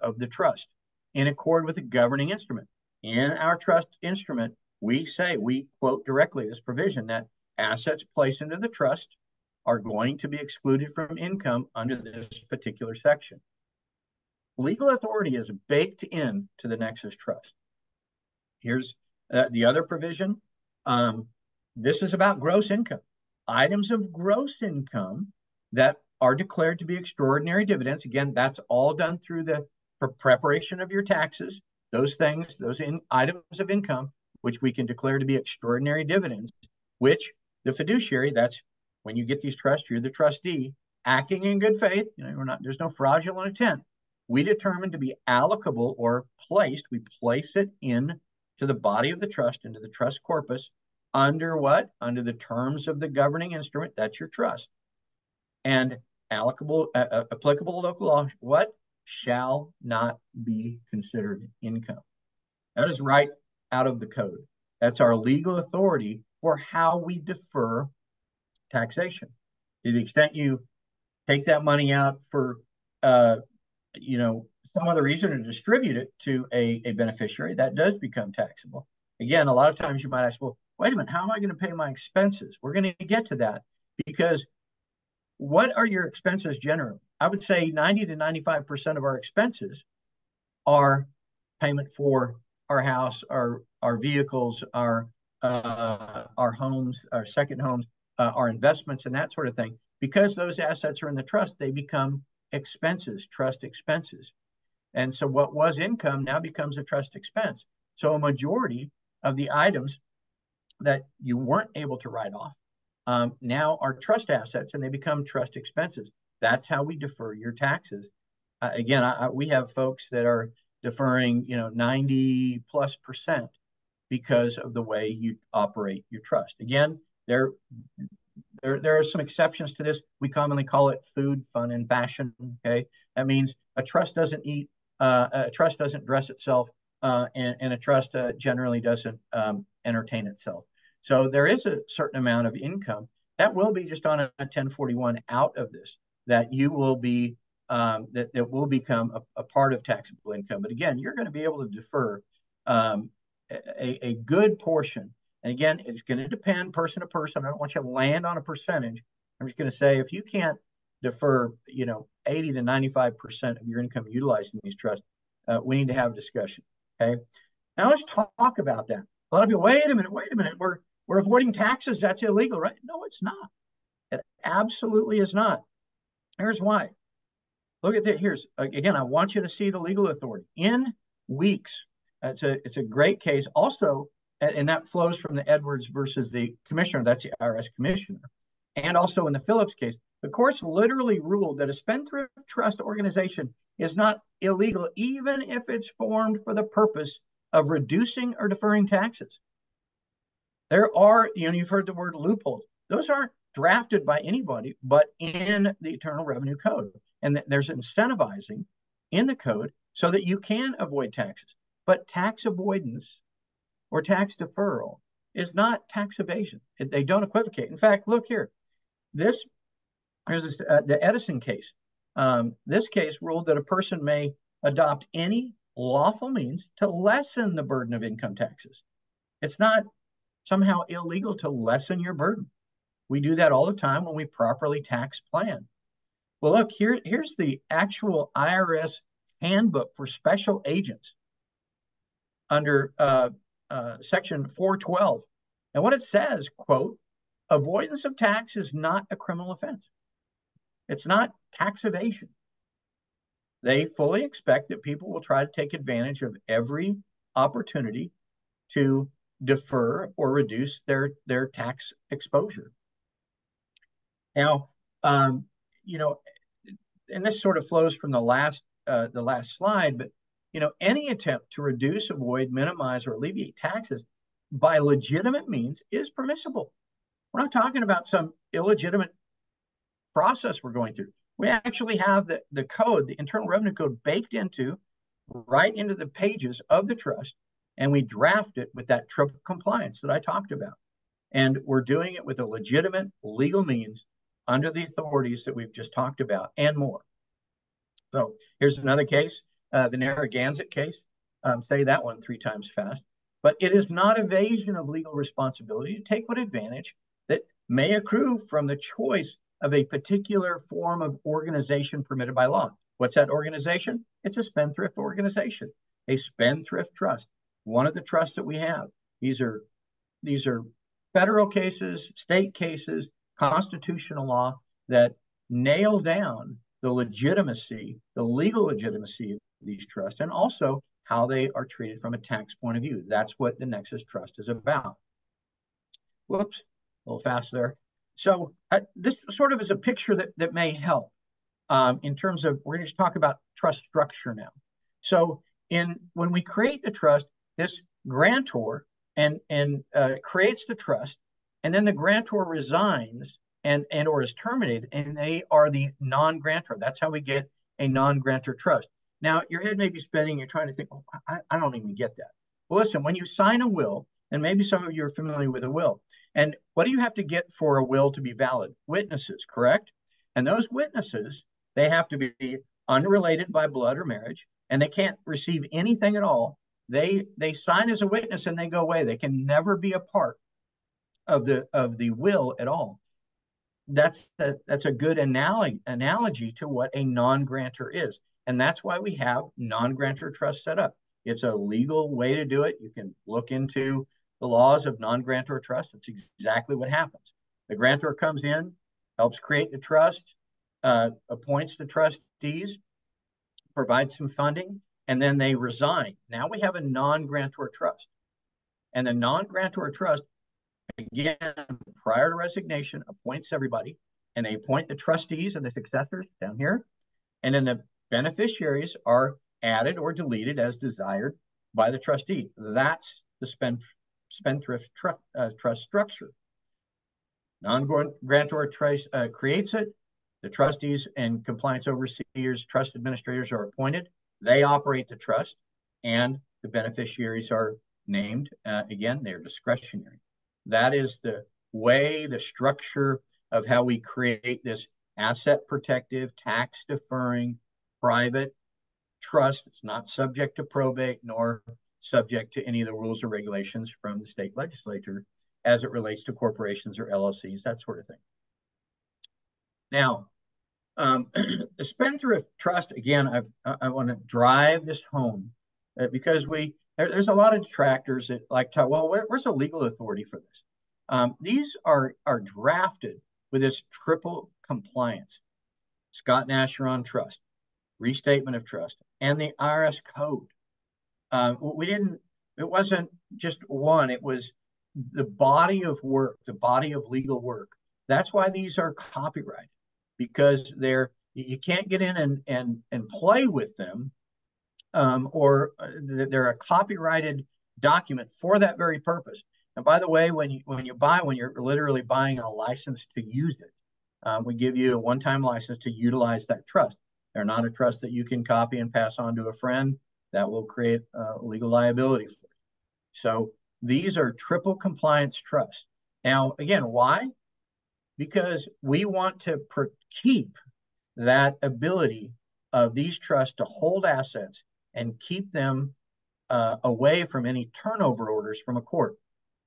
of the trust, in accord with the governing instrument. In our trust instrument, we quote directly this provision that assets placed into the trust are going to be excluded from income under this particular section. Legal authority is baked into the Nexus Trust. Here's the other provision. This is about gross income. Items of gross income that are declared to be extraordinary dividends. Again, that's all done through the preparation of your taxes. Those things, items of income, which we can declare to be extraordinary dividends, which the fiduciary, that's when you get these trusts, you're the trustee, acting in good faith. There's no fraudulent intent. We determine to be allocable or placed. We place it in to the body of the trust, into the trust corpus, under what? Under the terms of the governing instrument. That's your trust. And applicable local law, what shall not be considered income. That is right out of the code. That's our legal authority for how we defer taxation. To the extent you take that money out for, some other reason to distribute it to a beneficiary, that does become taxable. Again, a lot of times you might ask, well, wait a minute, how am I going to pay my expenses? We're going to get to that, because what are your expenses generally? I would say 90 to 95% of our expenses are payment for our house, our vehicles, our homes, our second homes, our investments, and that sort of thing. Because those assets are in the trust, they become expenses, trust expenses. And so what was income now becomes a trust expense. So a majority of the items that you weren't able to write off now are trust assets, and they become trust expenses. That's how we defer your taxes. Again, we have folks that are deferring, 90+% because of the way you operate your trust. Again, there are some exceptions to this. We commonly call it food, fun, and fashion. Okay, that means a trust doesn't eat, a trust doesn't dress itself, and a trust generally doesn't entertain itself. So there is a certain amount of income that will be just on a 1041 out of this, that you will be that will become a part of taxable income. But again, you're going to be able to defer a good portion. And again, it's going to depend person to person. I don't want you to land on a percentage. I'm just going to say, if you can't defer, 80 to 95% of your income utilizing these trusts, we need to have a discussion. Okay. Now let's talk about that. A lot of people, wait a minute. We're avoiding taxes. That's illegal, right? No, it's not. It absolutely is not. Here's why. Look at that. Here's, again, I want you to see the legal authority. In Weeks, it's a great case. Also, and that flows from the Edwards versus the commissioner. That's the IRS commissioner. And also in the Phillips case, the courts literally ruled that a spendthrift trust organization is not illegal, even if it's formed for the purpose of reducing or deferring taxes. There are, you've heard the word loopholes. Those aren't drafted by anybody, but in the Internal Revenue Code. And there's incentivizing in the code so that you can avoid taxes. But tax avoidance or tax deferral is not tax evasion. They don't equivocate. In fact, look here. Here's the Edison case. This case ruled that a person may adopt any lawful means to lessen the burden of income taxes. It's not somehow illegal to lessen your burden. We do that all the time when we properly tax plan. Well, look, here's the actual IRS handbook for special agents under section 412. And what it says, quote, avoidance of tax is not a criminal offense. It's not tax evasion. They fully expect that people will try to take advantage of every opportunity to defer or reduce their tax exposure. Now, and this sort of flows from the last slide, but any attempt to reduce, avoid, minimize, or alleviate taxes by legitimate means is permissible. We're not talking about some illegitimate process we're going through. We actually have the code, the Internal Revenue Code, baked right into the pages of the trust, and we draft it with that triple compliance that I talked about. And we're doing it with a legitimate legal means under the authorities that we've just talked about and more. So here's another case, the Narragansett case. Say that one 3 times fast. But it is not evasion of legal responsibility to take what advantage that may accrue from the choice of a particular form of organization permitted by law. What's that organization? It's a spendthrift organization, a spendthrift trust. One of the trusts that we have. These are federal cases, state cases, constitutional law that nail down the legitimacy, the legal legitimacy of these trusts, and also how they are treated from a tax point of view. That's what the Nexus Trust is about. Whoops, a little fast there. So this sort of is a picture that may help in terms of, we're going to talk about trust structure now. So when we create the trust, this grantor creates the trust, and then the grantor resigns and or is terminated, and they are the non-grantor. That's how we get a non-grantor trust. Now, your head may be spinning. You're trying to think, oh, I don't even get that. Well, listen, when you sign a will, and maybe some of you are familiar with a will, and what do you have to get for a will to be valid? Witnesses, correct? And those witnesses, they have to be unrelated by blood or marriage, and they can't receive anything at all. They sign as a witness and they go away. They can never be a part of the will at all. That's a good analogy to what a non-grantor is. And that's why we have non-grantor trust set up. It's a legal way to do it. You can look into the laws of non-grantor trust. It's exactly what happens. The grantor comes in, helps create the trust, appoints the trustees, provides some funding, and then they resign. Now we have a non-grantor trust. And the non-grantor trust, again, prior to resignation, appoints everybody, and they appoint the trustees and the successors down here. And then the beneficiaries are added or deleted as desired by the trustee. That's the spendthrift trust structure. Non-grantor trust creates it. The trustees and compliance overseers, trust administrators are appointed. They operate the trust, and the beneficiaries are named. Again, they're discretionary. That is the way, the structure of how we create this asset protective, tax deferring, private trust. It's not subject to probate nor subject to any of the rules or regulations from the state legislature as it relates to corporations or LLCs, that sort of thing. Now, the spendthrift trust, again, I want to drive this home because there's a lot of detractors that like to, well, where's the legal authority for this? These are drafted with this triple compliance: Scott-Nasheron Trust, Restatement of Trust, and the IRS Code. It wasn't just one, it was the body of work, the body of legal work. That's why these are copyrighted, because you can't get in and play with them, or they're a copyrighted document for that very purpose. And by the way, when you're literally buying a license to use it, we give you a one-time license to utilize that trust. They're not a trust that you can copy and pass on to a friend. That will create legal liability for you. So these are triple compliance trusts. Now, again, why? Because we want to keep that ability of these trusts to hold assets and keep them away from any turnover orders from a court,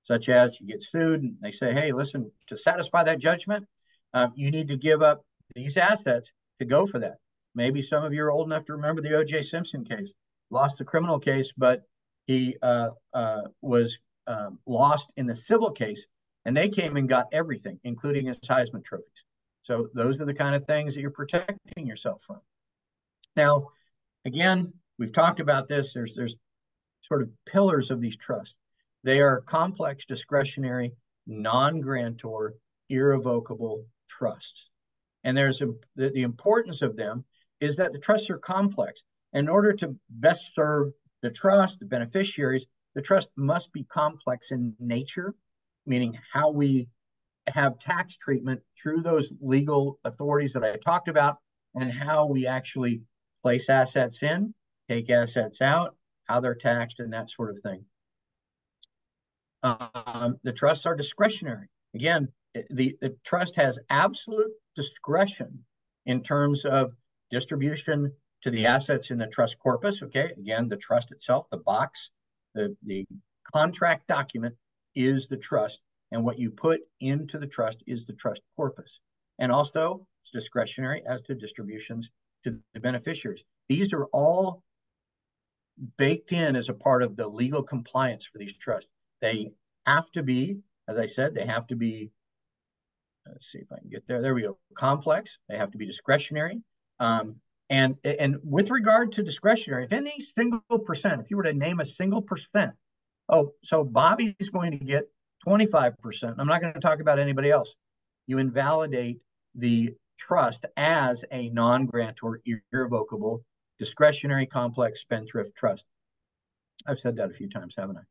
such as you get sued and they say, hey, listen, to satisfy that judgment, you need to give up these assets to go for that. Maybe some of you are old enough to remember the O.J. Simpson case. Lost the criminal case, but he was lost in the civil case, and they came and got everything, including his Heisman trophies. So those are the kind of things that you're protecting yourself from. Now, again, we've talked about this. There's sort of pillars of these trusts. They are complex, discretionary, non-grantor, irrevocable trusts. And the importance of them is that the trusts are complex. In order to best serve the trust, the beneficiaries, the trust must be complex in nature, meaning how we have tax treatment through those legal authorities that I talked about, and how we actually place assets in, take assets out, how they're taxed, and that sort of thing. The trusts are discretionary. Again, the trust has absolute discretion in terms of distribution to the assets in the trust corpus. Okay, again, the trust itself, the box, the contract document is the trust, and what you put into the trust is the trust corpus. And also, it's discretionary as to distributions to the beneficiaries. These are all baked in as a part of the legal compliance for these trusts. They have to be, as I said, they have to be, let's see if I can get there. There we go. Complex. They have to be discretionary. And with regard to discretionary, if any single percent, if you were to name a single percent, oh, so Bobby's going to get 25%. I'm not going to talk about anybody else. You invalidate the trust as a non-grantor, irrevocable, discretionary, complex spendthrift trust. I've said that a few times, haven't I?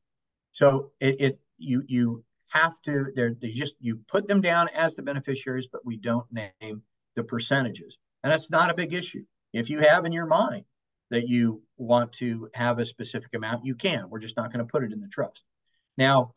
So you have to, you put them down as the beneficiaries, but we don't name the percentages. And that's not a big issue. If you have in your mind that you want to have a specific amount, you can. We're just not going to put it in the trust. Now,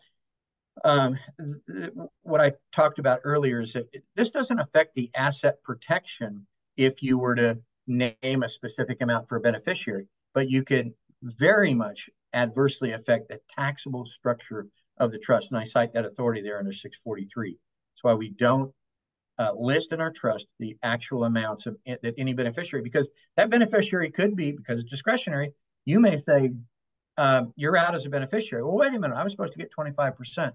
what I talked about earlier is that this doesn't affect the asset protection if you were to name a specific amount for a beneficiary, but you could very much adversely affect the taxable structure of the trust. And I cite that authority there under 643. That's why we don't list in our trust the actual amounts of that any beneficiary, because that beneficiary could be, because it's discretionary, you may say, you're out as a beneficiary. Well, wait a minute, I was supposed to get 25%.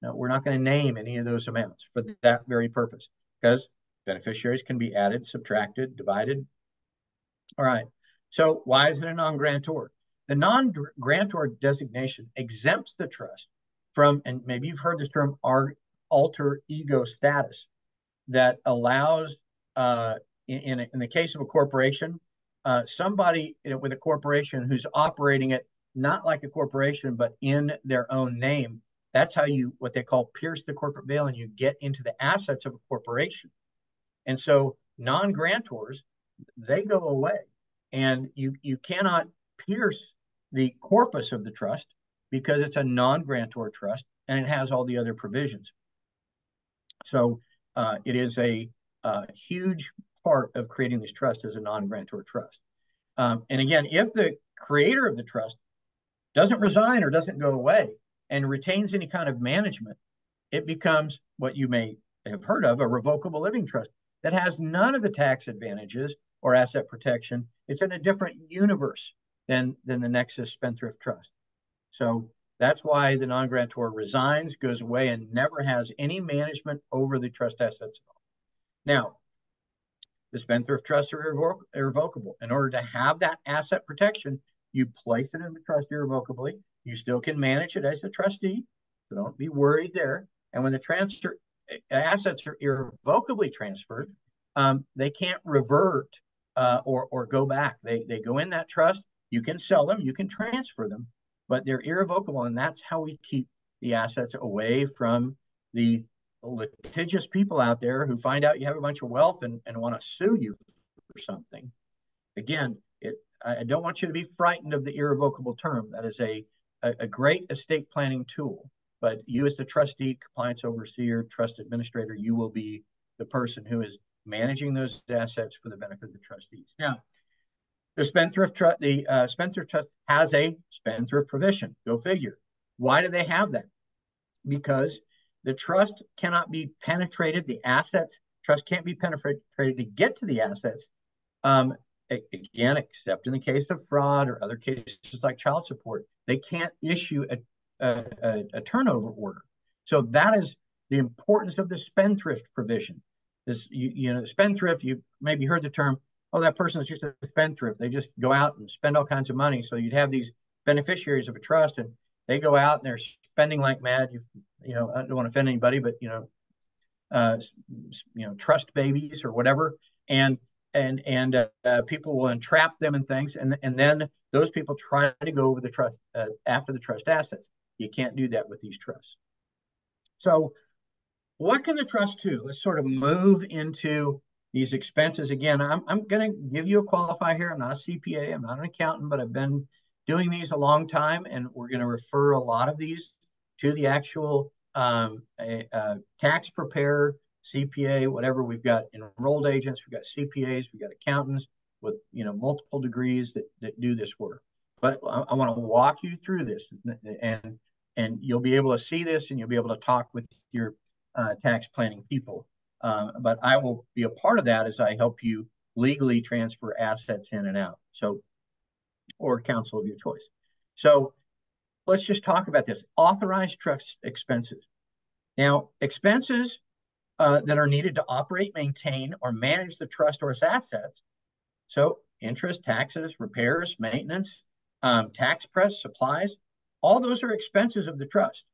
No, we're not going to name any of those amounts for that very purpose, because beneficiaries can be added, subtracted, divided. All right. So why is it a non-grantor? The non-grantor designation exempts the trust from, and maybe you've heard this term, alter ego status, that allows, in the case of a corporation, somebody with a corporation who's operating it not like a corporation, but in their own name. That's how you, what they call, pierce the corporate veil, and you get into the assets of a corporation. And so non-grantors, they go away, and you cannot pierce the corpus of the trust because it's a non-grantor trust and it has all the other provisions. So it is a huge part of creating this trust as a non-grantor trust. And again, if the creator of the trust doesn't resign or doesn't go away and retains any kind of management, it becomes what you may have heard of, a revocable living trust that has none of the tax advantages or asset protection. It's in a different universe than the Nexus Spendthrift Trust. So that's why the non-grantor resigns, goes away, and never has any management over the trust assets at all. Now, the Spendthrift Trusts are irrevocable. In order to have that asset protection, you place it in the trust irrevocably. You still can manage it as a trustee, so don't be worried there. And when the assets are irrevocably transferred, they can't revert or go back. They go in that trust. You can sell them, you can transfer them, but they're irrevocable, and that's how we keep the assets away from the litigious people out there who find out you have a bunch of wealth and want to sue you for something. Again, I don't want you to be frightened of the irrevocable term. That is a great estate planning tool, but you as the trustee, compliance overseer, trust administrator, you will be the person who is managing those assets for the benefit of the trustees. Now, the Spendthrift Trust has a spendthrift provision. Go figure. Why do they have that? Because the trust cannot be penetrated. The assets, trust can't be penetrated to get to the assets. Again, except in the case of fraud or other cases like child support, they can't issue a turnover order. So that is the importance of the spendthrift provision. This, spendthrift, you maybe heard the term, oh, that person is just a spendthrift. They just go out and spend all kinds of money. So you'd have these beneficiaries of a trust, and they go out and they're spending like mad. I don't want to offend anybody, but trust babies or whatever, and people will entrap them and things, and then those people try to go over the trust after the trust assets. You can't do that with these trusts. So what can the trust do? Let's sort of move into these expenses. Again, I'm going to give you a qualifier here. I'm not a CPA. I'm not an accountant, but I've been doing these a long time, and we're going to refer a lot of these to the actual tax preparer, CPA, whatever. We've got enrolled agents, we've got CPAs, we've got accountants, with multiple degrees that do this work. But I want to walk you through this, and you'll be able to see this, and you'll be able to talk with your tax planning people. But I will be a part of that as I help you legally transfer assets in and out. So, or counsel of your choice. So let's just talk about this. Authorized trust expenses. Now, expenses that are needed to operate, maintain, or manage the trust or its assets. So interest, taxes, repairs, maintenance, tax press, supplies, all those are expenses of the trust.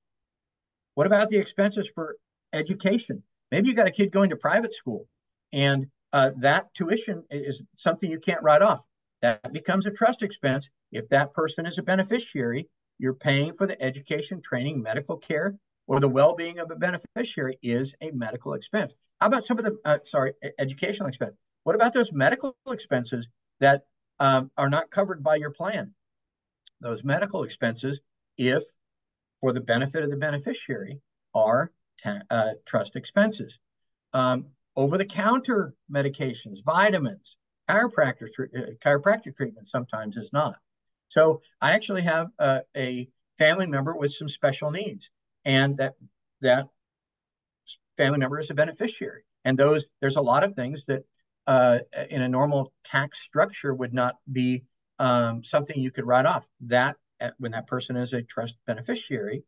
What about the expenses for education? Maybe you got a kid going to private school, and that tuition is something you can't write off. That becomes a trust expense. If that person is a beneficiary, you're paying for the education, training, medical care, or the well-being of a beneficiary is a medical expense. How about some of the, educational expense? What about those medical expenses that are not covered by your plan? Those medical expenses, if for the benefit of the beneficiary, are trust expenses. Over-the-counter medications, vitamins, chiropractic treatment sometimes is not. So I actually have a family member with some special needs, and that family member is a beneficiary. And there's a lot of things that in a normal tax structure would not be something you could write off. That when that person is a trust beneficiary,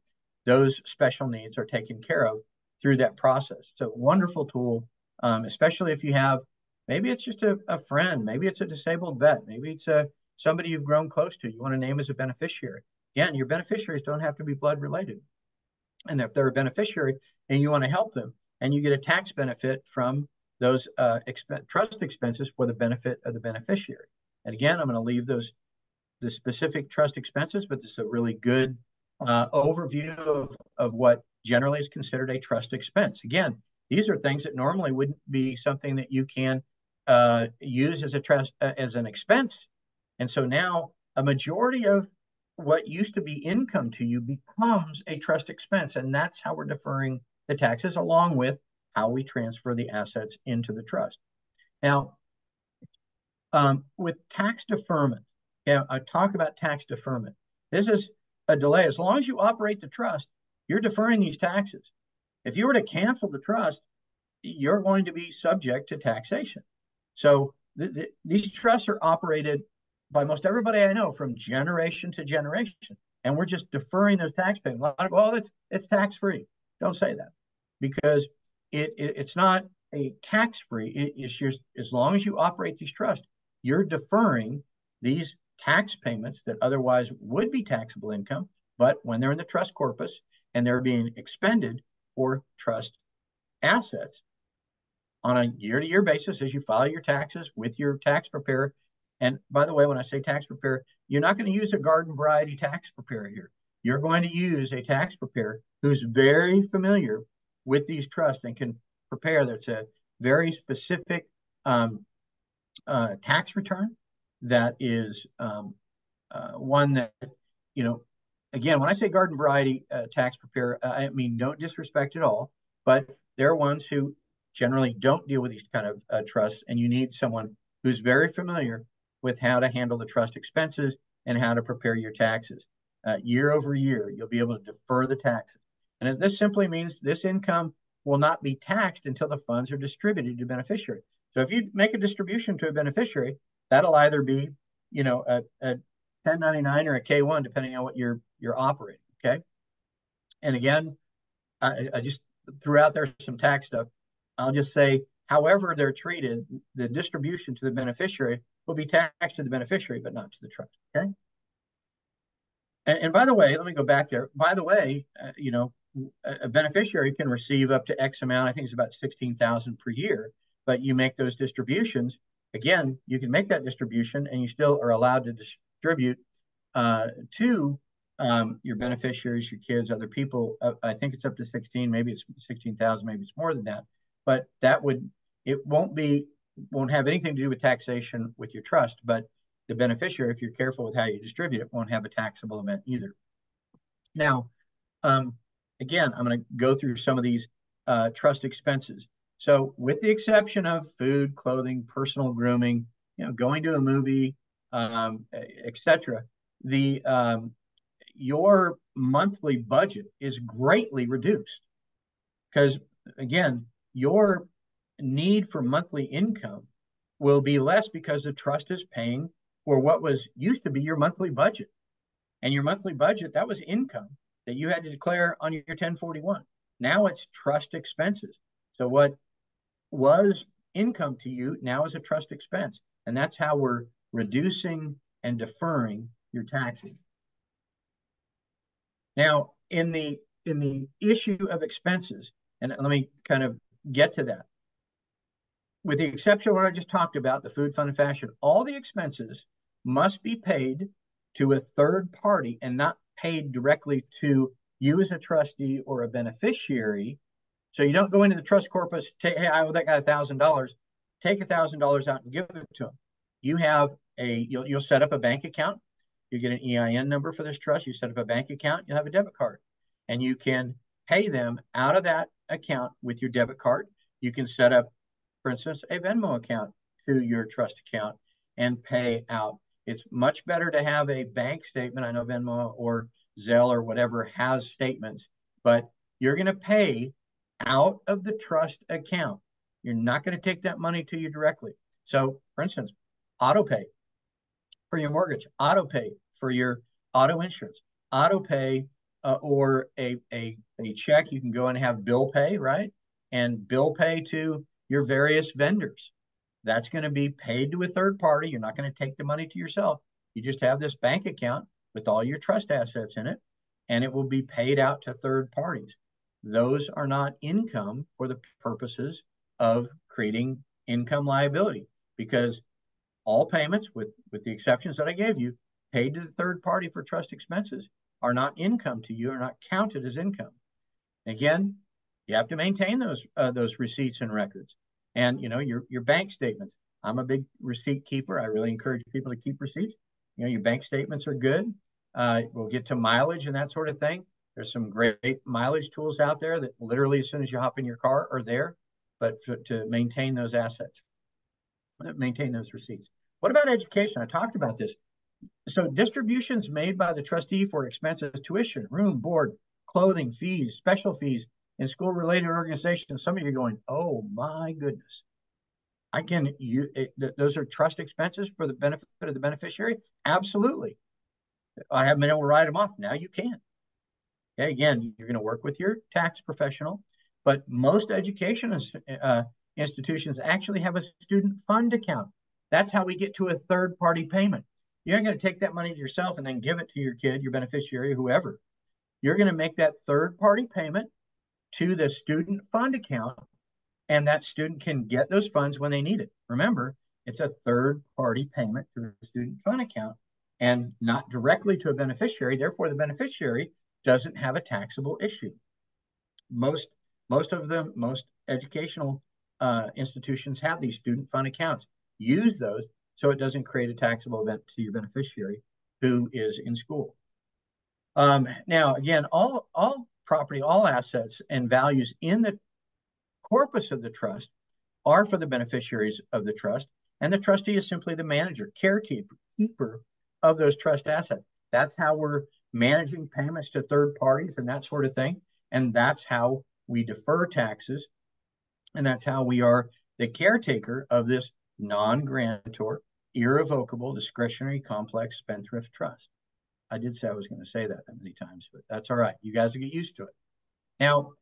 those special needs are taken care of through that process. So wonderful tool, especially if you have, maybe it's just a friend, maybe it's a disabled vet, maybe it's somebody you've grown close to, you want to name as a beneficiary. Again, your beneficiaries don't have to be blood related. And if they're a beneficiary and you want to help them, and you get a tax benefit from those trust expenses for the benefit of the beneficiary. And again, I'm going to leave the specific trust expenses, but this is a really good overview of what generally is considered a trust expense. Again, these are things that normally wouldn't be something that you can use as a trust as an expense. And so now a majority of what used to be income to you becomes a trust expense. And that's how we're deferring the taxes, along with how we transfer the assets into the trust. Now, with tax deferment, I talk about tax deferment. This is a delay. As long as you operate the trust, you're deferring these taxes. If you were to cancel the trust, you're going to be subject to taxation. So these trusts are operated by most everybody I know from generation to generation, and we're just deferring those tax payments. A lot of, well, it's tax-free. Don't say that, because it's not a tax-free. It's just, as long as you operate these trusts, you're deferring these tax payments that otherwise would be taxable income, but when they're in the trust corpus and they're being expended for trust assets on a year-to-year basis as you file your taxes with your tax preparer. And by the way, when I say tax preparer, you're not going to use a garden variety tax preparer here. You're going to use a tax preparer who's very familiar with these trusts and can prepare. That's a very specific tax return that is one that, again, when I say garden variety tax preparer, I mean, no disrespect at all, but they're ones who generally don't deal with these kind of trusts, and you need someone who's very familiar with how to handle the trust expenses and how to prepare your taxes. Year over year, you'll be able to defer the taxes. And as this simply means this income will not be taxed until the funds are distributed to beneficiary. So if you make a distribution to a beneficiary, that'll either be, a 1099 or a K1, depending on what you're operating. Okay. And again, I just threw out there some tax stuff. I'll just say, however they're treated, the distribution to the beneficiary will be taxed to the beneficiary, but not to the trust. Okay. And by the way, let me go back there. By the way, a beneficiary can receive up to X amount. I think it's about 16,000 per year. But you make those distributions. Again, you can make that distribution, and you still are allowed to distribute to your beneficiaries, your kids, other people. I think it's up to 16. Maybe it's 16,000. Maybe it's more than that. But it won't have anything to do with taxation with your trust. But the beneficiary, if you're careful with how you distribute it, won't have a taxable event either. Now, again, I'm going to go through some of these trust expenses. So with the exception of food, clothing, personal grooming, going to a movie, etc. The Your monthly budget is greatly reduced because, again, your need for monthly income will be less because the trust is paying for what was used to be your monthly budget. And your monthly budget, that was income that you had to declare on your 1041. Now it's trust expenses. So what was income to you now is a trust expense. And that's how we're reducing and deferring your taxes. Now, in the issue of expenses, and let me kind of get to that. With the exception of what I just talked about, the food, fun, and fashion, all the expenses must be paid to a third party and not paid directly to you as a trustee or a beneficiary. So you don't go into the trust corpus, hey, I owe that guy $1,000, take $1,000 out and give it to him. You'll set up a bank account. You get an EIN number for this trust. You set up a bank account. You'll have a debit card, and you can pay them out of that account with your debit card. You can set up, for instance, a Venmo account to your trust account and pay out. It's much better to have a bank statement. I know Venmo or Zelle or whatever has statements, but you're going to pay out of the trust account. You're not going to take that money to you directly. So, for instance, auto pay for your mortgage, auto pay for your auto insurance, auto pay or a check. You can go and have bill pay, right? And bill pay to your various vendors. That's going to be paid to a third party. You're not going to take the money to yourself. You just have this bank account with all your trust assets in it, and it will be paid out to third parties. Those are not income for the purposes of creating income liability, because all payments, with the exceptions that I gave you, paid to the third party for trust expenses are not income to you, are not counted as income. Again, you have to maintain those receipts and records, and your bank statements. I'm a big receipt keeper. I really encourage people to keep receipts. Your bank statements are good. We'll get to mileage and that sort of thing. There's some great mileage tools out there that literally, as soon as you hop in your car, are there. But to maintain those assets, maintain those receipts. What about education? I talked about this. So distributions made by the trustee for expenses, tuition, room, board, clothing, fees, special fees in school-related organizations. Some of you are going, oh my goodness. Those are trust expenses for the benefit of the beneficiary? Absolutely. I haven't been able to write them off. Now you can. Okay, again, you're going to work with your tax professional, but most education institutions actually have a student fund account. That's how we get to a third-party payment. You're not going to take that money to yourself and then give it to your kid, your beneficiary, whoever. You're going to make that third-party payment to the student fund account, and that student can get those funds when they need it. Remember, it's a third-party payment to the student fund account and not directly to a beneficiary. Therefore, the beneficiary doesn't have a taxable issue. Most educational institutions have these student fund accounts. Use those so it doesn't create a taxable event to your beneficiary who is in school. Now, again, all property, all assets and values in the corpus of the trust are for the beneficiaries of the trust, and the trustee is simply the manager, caretaker of those trust assets. That's how we're managing payments to third parties and that sort of thing. And that's how we defer taxes. And that's how we are the caretaker of this non-grantor, irrevocable, discretionary, complex spendthrift trust. I did say I was going to say that many times, but that's all right. You guys will get used to it. Now,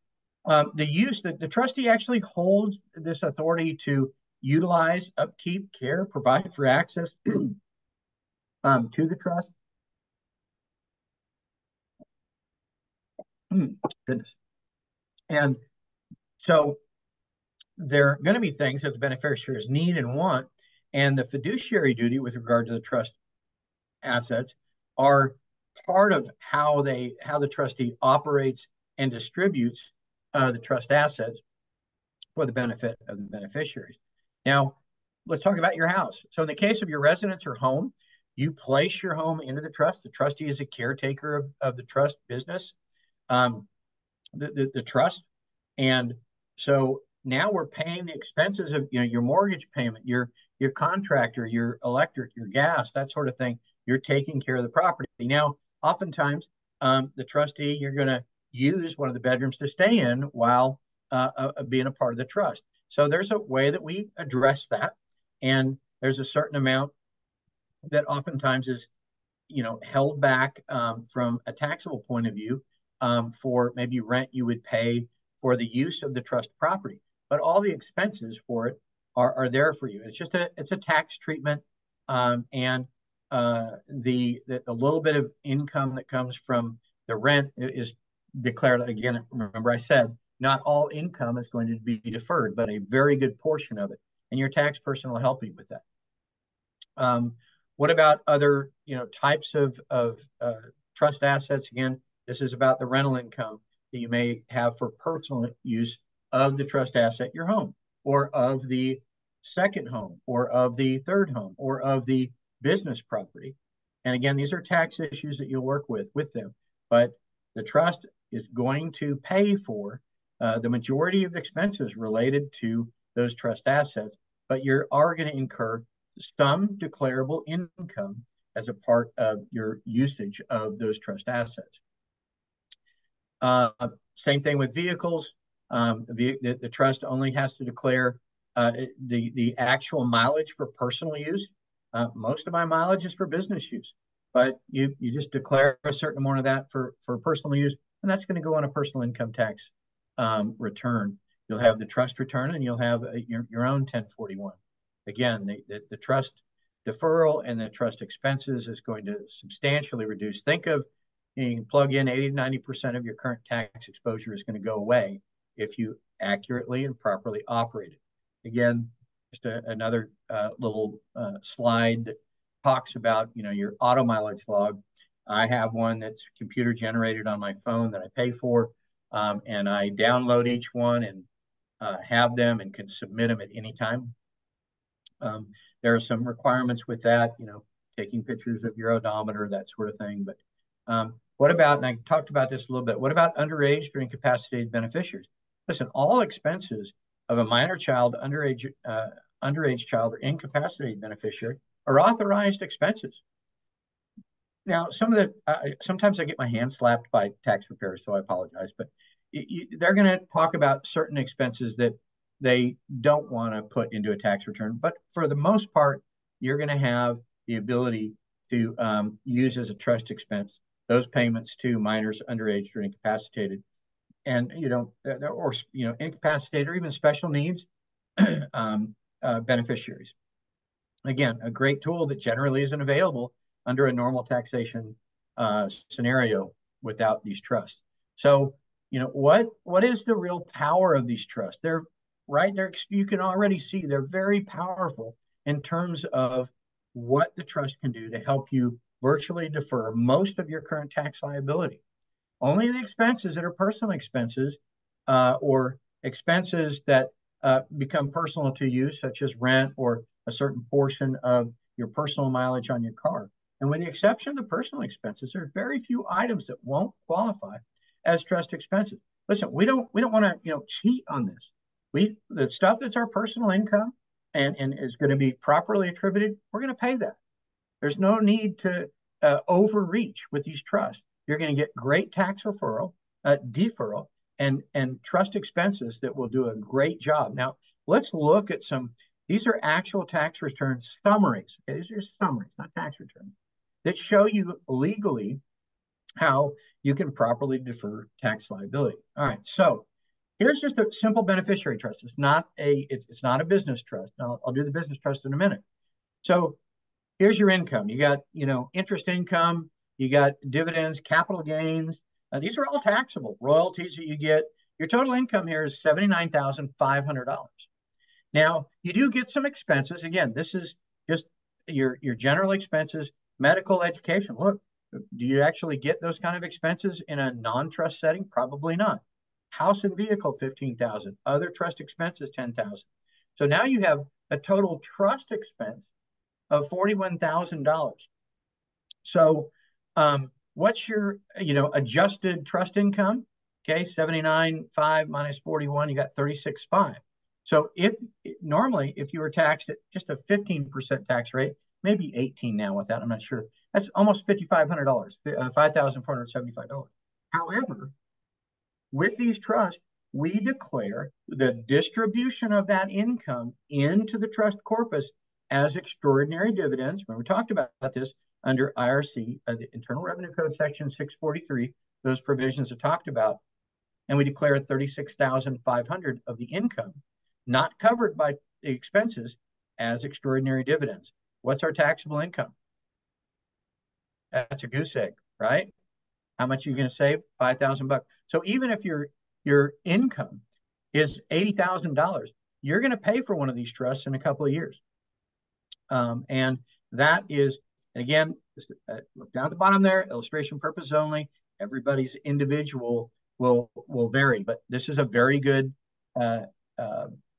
the trustee actually holds this authority to utilize, upkeep, care, provide for access to the trust. Goodness. And so there are going to be things that the beneficiaries need and want, and the fiduciary duty with regard to the trust assets are part of how the trustee operates and distributes the trust assets for the benefit of the beneficiaries. Now, let's talk about your house. So in the case of your residence or home, you place your home into the trust. The trustee is a caretaker of the trust business, the trust. And so now we're paying the expenses of your mortgage payment, your contractor, your electric, your gas, that sort of thing. You're taking care of the property. Now, oftentimes, the trustee, you're going to use one of the bedrooms to stay in while being a part of the trust. So there's a way that we address that, and there's a certain amount that oftentimes is held back from a taxable point of view for maybe rent you would pay for the use of the trust property, but all the expenses for it are there for you. It's a tax treatment, and the little bit of income that comes from the rent is declared. Again, remember I said not all income is going to be deferred, but a very good portion of it, and your tax person will help you with that. What about other types of trust assets? Again, this is about the rental income that you may have for personal use of the trust asset, your home, or of the second home, or of the third home, or of the business property. And again, these are tax issues that you'll work with them. But the trust is going to pay for the majority of expenses related to those trust assets, but you are going to incur some declarable income as a part of your usage of those trust assets. Same thing with vehicles. The trust only has to declare the actual mileage for personal use. Most of my mileage is for business use, but you just declare a certain amount of that for personal use, and that's going to go on a personal income tax return. You'll have the trust return, and you'll have your own 1041. Again, the trust deferral and the trust expenses is going to substantially reduce. Think of, you can plug in 80 to 90% of your current tax exposure is going to go away if you accurately and properly operate it. Again, just another little slide that talks about your auto mileage log. I have one that's computer generated on my phone that I pay for, and I download each one and have them and can submit them at any time. There are some requirements with that, taking pictures of your odometer, that sort of thing. But what about, and I talked about this a little bit, what about underage or incapacitated beneficiaries? Listen, all expenses of a minor child, underage child, or incapacitated beneficiary are authorized expenses. Now, sometimes I get my hand slapped by tax preparers, so I apologize, but they're going to talk about certain expenses that they don't want to put into a tax return. But for the most part, you're going to have the ability to use as a trust expense those payments to minors, underage, or incapacitated, and incapacitated or even special needs beneficiaries. Again, a great tool that generally isn't available under a normal taxation scenario without these trusts. So, what is the real power of these trusts? They're right there. You can already see they're very powerful in terms of what the trust can do to help you virtually defer most of your current tax liability. Only the expenses that are personal expenses or expenses that become personal to you, such as rent or a certain portion of your personal mileage on your car. And with the exception of the personal expenses, there are very few items that won't qualify as trust expenses. Listen, we don't want to cheat on this. The stuff that's our personal income and is going to be properly attributed, we're going to pay that. There's no need to overreach with these trusts. You're going to get great tax deferral, and trust expenses that will do a great job. Now, let's look at these are actual tax return summaries. Okay, these are summaries, not tax returns, that show you legally how you can properly defer tax liability. All right, so here's just a simple beneficiary trust. It's not a business trust. I'll do the business trust in a minute. So here's your income. You got interest income. You got dividends, capital gains. These are all taxable. Royalties that you get. Your total income here is $79,500. Now, you do get some expenses. Again, this is just your general expenses, medical, education. Look, do you actually get those kind of expenses in a non-trust setting? Probably not. House and vehicle, $15,000. Other trust expenses, $10,000. So now you have a total trust expense of $41,000. So what's your adjusted trust income? Okay, 79.5 minus 41, you got 36.5. So if normally, if you were taxed at just a 15% tax rate, maybe 18 now with that, I'm not sure. That's almost $5,500, $5,475. However, with these trusts, we declare the distribution of that income into the trust corpus as extraordinary dividends. When we talked about this under IRC, the Internal Revenue Code Section 643, those provisions are talked about, and we declare 36,500 of the income not covered by the expenses as extraordinary dividends. What's our taxable income? That's a goose egg, right? How much are you going to save? 5,000 bucks. So even if your income is $80,000, you're going to pay for one of these trusts in a couple of years. And that is, again, look down at the bottom there, illustration purpose only. Everybody's individual will vary, but this is a very good, at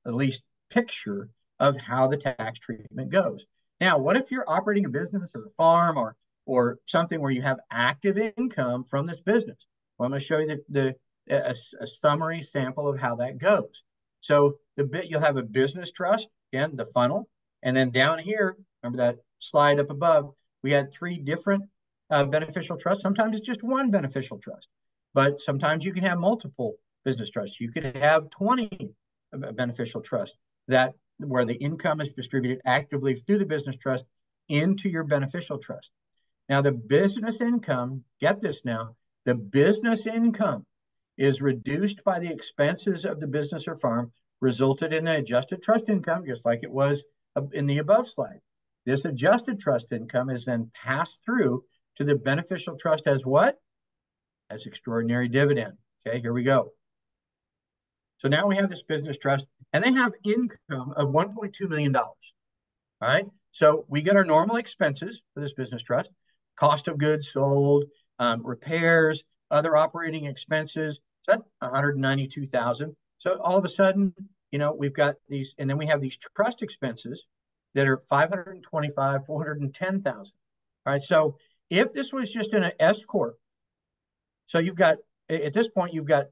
least picture of how the tax treatment goes. Now, what if you're operating a business or a farm or something where you have active income from this business? Well, I'm going to show you a summary sample of how that goes. So you'll have a business trust, again, the funnel, and then down here, remember that slide up above, we had 3 different beneficial trusts. Sometimes it's just one beneficial trust, but sometimes you can have multiple business trusts. You could have 20 beneficial trusts where the income is distributed actively through the business trust into your beneficial trust. Now, the business income, get this now, the business income is reduced by the expenses of the business or farm, resulted in the adjusted trust income, just like it was in the above slide. This adjusted trust income is then passed through to the beneficial trust as what? As extraordinary dividend. Okay, here we go. So now we have this business trust, and they have income of $1.2 million. All right, so we get our normal expenses for this business trust, cost of goods sold, repairs, other operating expenses. So that's $192,000. So all of a sudden, we've got these, and then we have these trust expenses that are $525,000, $410,000. All right, so if this was just in an S corp, so you've got at this point you've got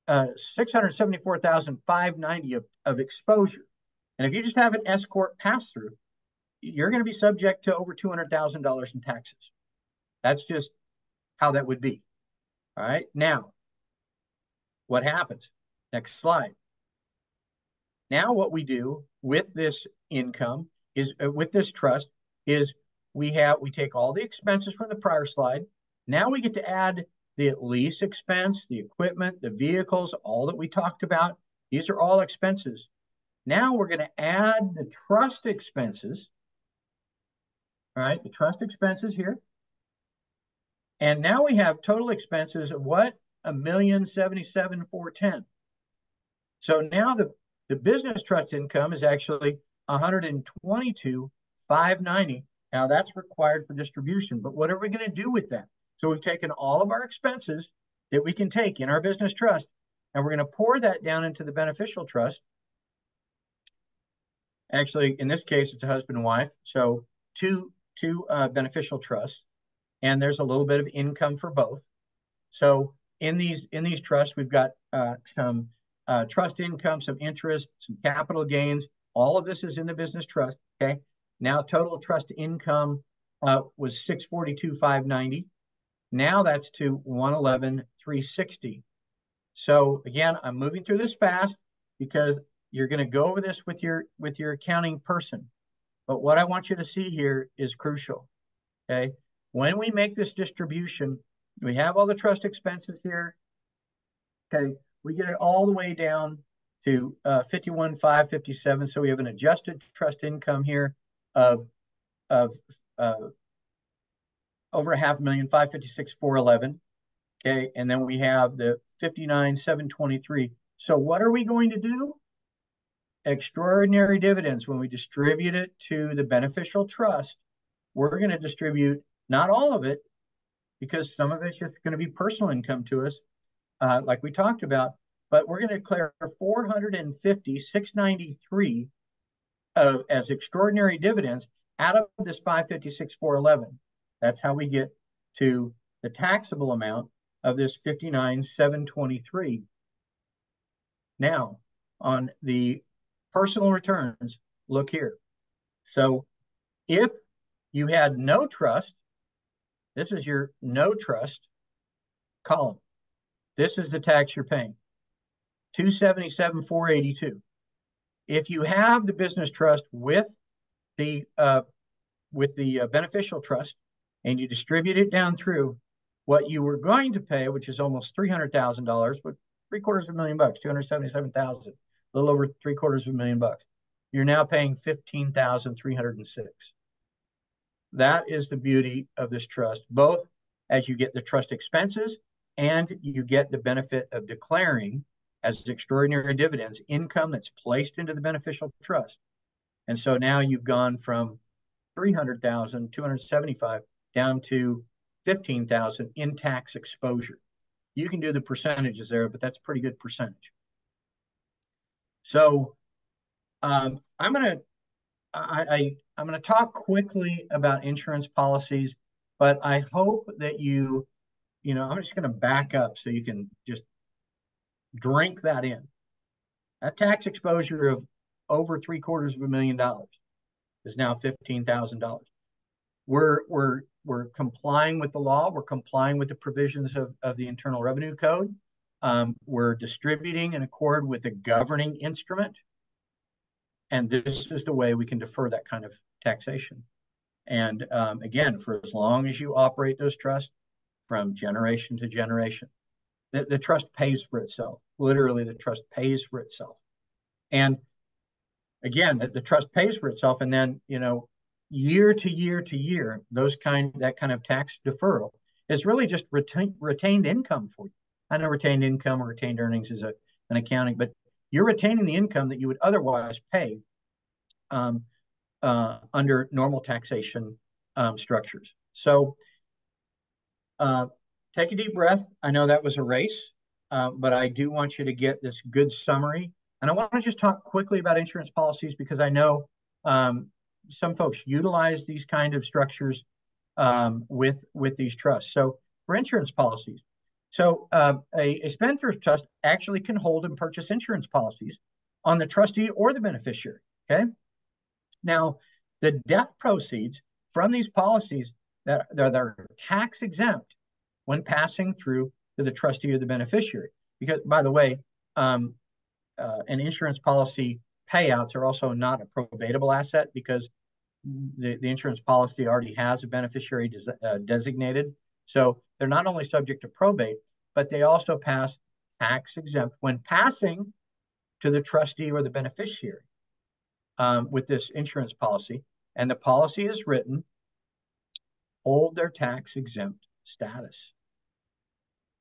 $674,590 of exposure, and if you just have an S corp pass through, you're going to be subject to over $200,000 in taxes. That's just how that would be. All right. Now, what happens? Next slide. Now, what we do with this income is, with this trust, is we take all the expenses from the prior slide. Now we get to add the lease expense, the equipment, the vehicles, all that we talked about. These are all expenses. Now we're going to add the trust expenses. All right, the trust expenses here. And now we have total expenses of what? $1,077,410. So now the business trust income is actually $122,590. Now that's required for distribution, but what are we going to do with that? So we've taken all of our expenses that we can take in our business trust, and we're going to pour that down into the beneficial trust. Actually, in this case, it's a husband and wife. So two beneficial trusts, and there's a little bit of income for both. So in these trusts, we've got some trust income, some interest, some capital gains. All of this is in the business trust. Okay. Now total trust income was $642,590. Now that's to $111,360. So again, I'm moving through this fast because you're going to go over this with your accounting person. But what I want you to see here is crucial. Okay. When we make this distribution, we have all the trust expenses here. Okay. We get it all the way down to $51,557. So we have an adjusted trust income here of over $500,000, $556,411. Okay. And then we have the $59,723. So what are we going to do? Extraordinary dividends. When we distribute it to the beneficial trust, we're going to distribute not all of it, because some of it's just going to be personal income to us, like we talked about, but we're going to declare $450,693 as extraordinary dividends out of this $556,411. That's how we get to the taxable amount of this $59,723. Now, on the personal returns, look here. So if you had no trust, this is your no trust column. This is the tax you're paying, 277,482. If you have the business trust with the beneficial trust and you distribute it down through, what you were going to pay, which is almost $300,000, but $750,000, 277,000, a little over $750,000, you're now paying 15,306. That is the beauty of this trust, both as you get the trust expenses and you get the benefit of declaring as extraordinary dividends income that's placed into the beneficial trust. And so now you've gone from 300,275 down to 15,000 in tax exposure. You can do the percentages there, but that's a pretty good percentage. So I'm going to talk quickly about insurance policies, but I hope that I'm just going to back up so you can just drink that in. That tax exposure of over $750,000 is now $15,000. We're complying with the law. We're complying with the provisions of the Internal Revenue Code. We're distributing in accord with the governing instrument. And this is the way we can defer that kind of taxation. And again, for as long as you operate those trusts from generation to generation, the trust pays for itself. Literally, the trust pays for itself. And again, the trust pays for itself. And then, year to year to year, that kind of tax deferral is really just retained income for you. I know retained income or retained earnings is an accounting, but you're retaining the income that you would otherwise pay under normal taxation structures. So take a deep breath. I know that was a race, but I do want you to get this good summary. And I want to just talk quickly about insurance policies because I know some folks utilize these kind of structures with these trusts. So for insurance policies, so a spendthrift trust actually can hold and purchase insurance policies on the trustee or the beneficiary. Okay. Now, the death proceeds from these policies that are tax exempt when passing through to the trustee or the beneficiary. Because, by the way, an insurance policy payouts are also not a probatable asset because the insurance policy already has a beneficiary designated. So they're not only subject to probate, but they also pass tax exempt when passing to the trustee or the beneficiary with this insurance policy. And the policy is written, hold their tax exempt status.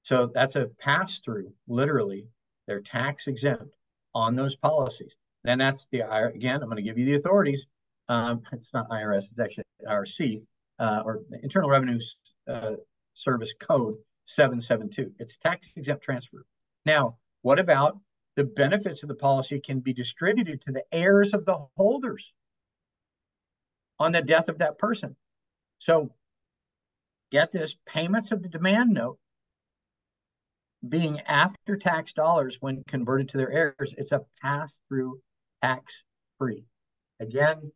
So that's a pass through, literally, they're tax exempt on those policies. Then that's again, I'm going to give you the authorities. It's not IRS, it's actually IRC, or Internal Revenue Service Code 772. It's tax exempt transfer. Now, what about the benefits of the policy can be distributed to the heirs of the holders on the death of that person? So get this, payments of the demand note being after tax dollars when converted to their heirs, it's a pass-through tax-free. Again,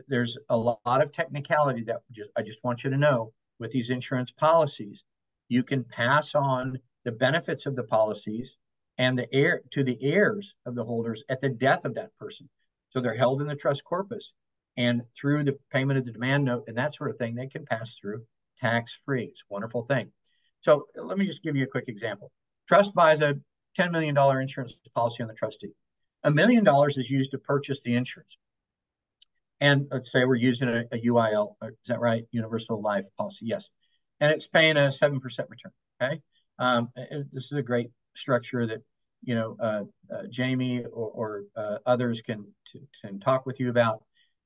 there's a lot of technicality that I just want you to know with these insurance policies. You can pass on the benefits of the policies and to the heirs of the holders at the death of that person. So they're held in the trust corpus, and through the payment of the demand note and that sort of thing, they can pass through tax-free. It's a wonderful thing. So let me just give you a quick example. Trust buys a $10 million insurance policy on the trustee. $1 million is used to purchase the insurance. And let's say we're using a UIL, is that right? Universal Life Policy, yes. And it's paying a 7% return, okay? This is a great structure that, Jamie or others can talk with you about.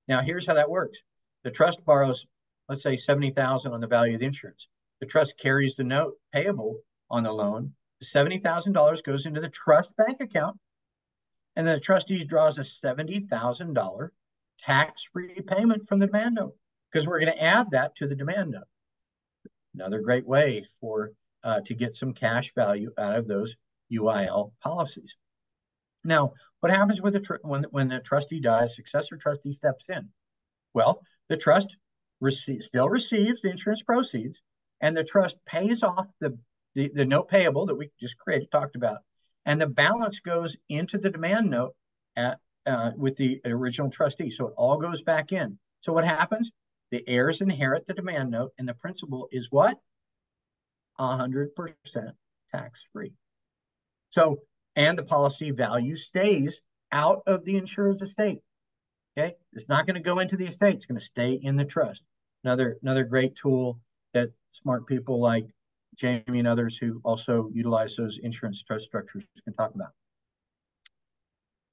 Now, here's how that works. The trust borrows, let's say, $70,000 on the value of the insurance. The trust carries the note payable on the loan. The $70,000 goes into the trust bank account, and then the trustee draws a $70,000 tax-free payment from the demand note because we're going to add that to the demand note. Another great way to get some cash value out of those UIL policies. Now, what happens with when the trustee dies, successor trustee steps in? Well, the trust still receives the insurance proceeds, and the trust pays off the note payable that we just talked about, and the balance goes into the demand note at with the original trustee. So it all goes back in. So what happens? The heirs inherit the demand note, and the principal is what? 100% tax free. So, and the policy value stays out of the insurer's estate. Okay, it's not going to go into the estate; it's going to stay in the trust. Another great tool that smart people like Jamie and others who also utilize those insurance trust structures can talk about.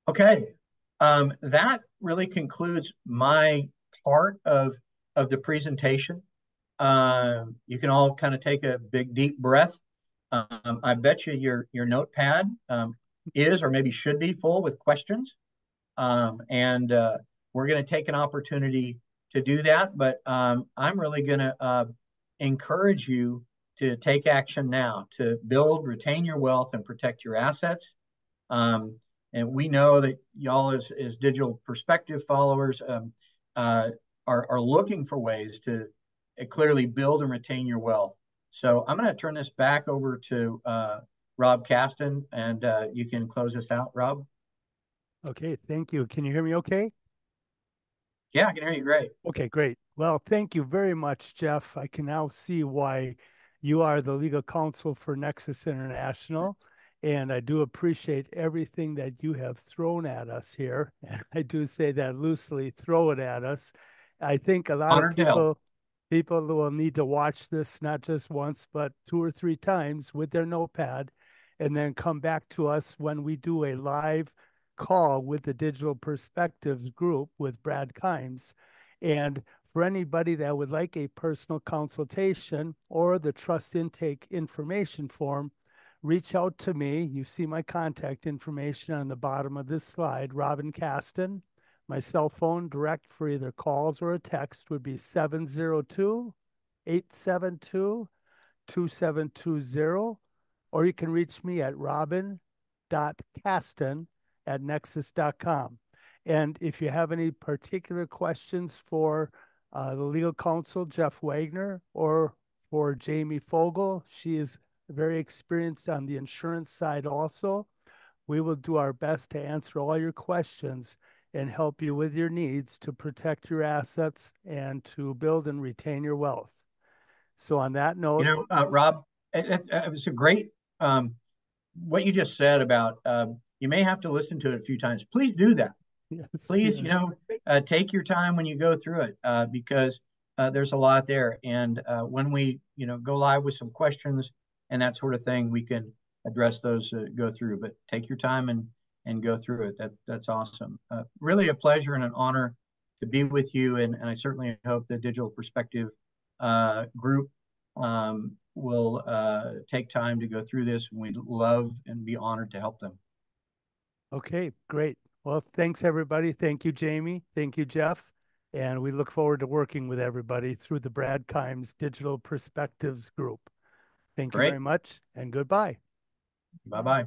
Okay, that really concludes my part of the presentation. You can all kind of take a big deep breath. I bet you your notepad is or maybe should be full with questions. And we're going to take an opportunity to do that. But I'm really going to encourage you to take action now to build, retain your wealth, and protect your assets. And we know that y'all, as digital perspective followers, are looking for ways to clearly build and retain your wealth. So I'm going to turn this back over to Rob Caston, and you can close us out, Rob. Okay, thank you. Can you hear me okay? Yeah, I can hear you great. Okay, great. Well, thank you very much, Jeff. I can now see why you are the legal counsel for Nexus International. And I do appreciate everything that you have thrown at us here. And I do say that loosely, throw it at us. I think a lot of Honored to help. people will need to watch this not just once, but 2 or 3 times with their notepad, and then come back to us when we do a live call with the Digital Perspectives group with Brad Kimes. And for anybody that would like a personal consultation or the trust intake information form, reach out to me. You see my contact information on the bottom of this slide, Robin Caston. My cell phone direct for either calls or a text would be 702 872 2720, or you can reach me at robin.caston@nexus.com. And if you have any particular questions for the legal counsel, Jeff Wagner, or for Jamie Fogel, she is very experienced on the insurance side also. We will do our best to answer all your questions and help you with your needs to protect your assets and to build and retain your wealth. So on that You note, know, Rob, it was a great what you just said about you may have to listen to it a few times. Please do that. yes, Please, yes. take your time when you go through it because there's a lot there. And when we, go live with some questions and that sort of thing, we can address those, go through. But take your time and go through it. That's awesome. Really a pleasure and an honor to be with you. And I certainly hope the Digital Perspective group will take time to go through this. We'd love and be honored to help them. Okay, great. Well, thanks everybody. Thank you, Jamie. Thank you, Jeff. And we look forward to working with everybody through the Brad Kimes Digital Perspectives group. Thank you very Great. much and goodbye. Bye bye.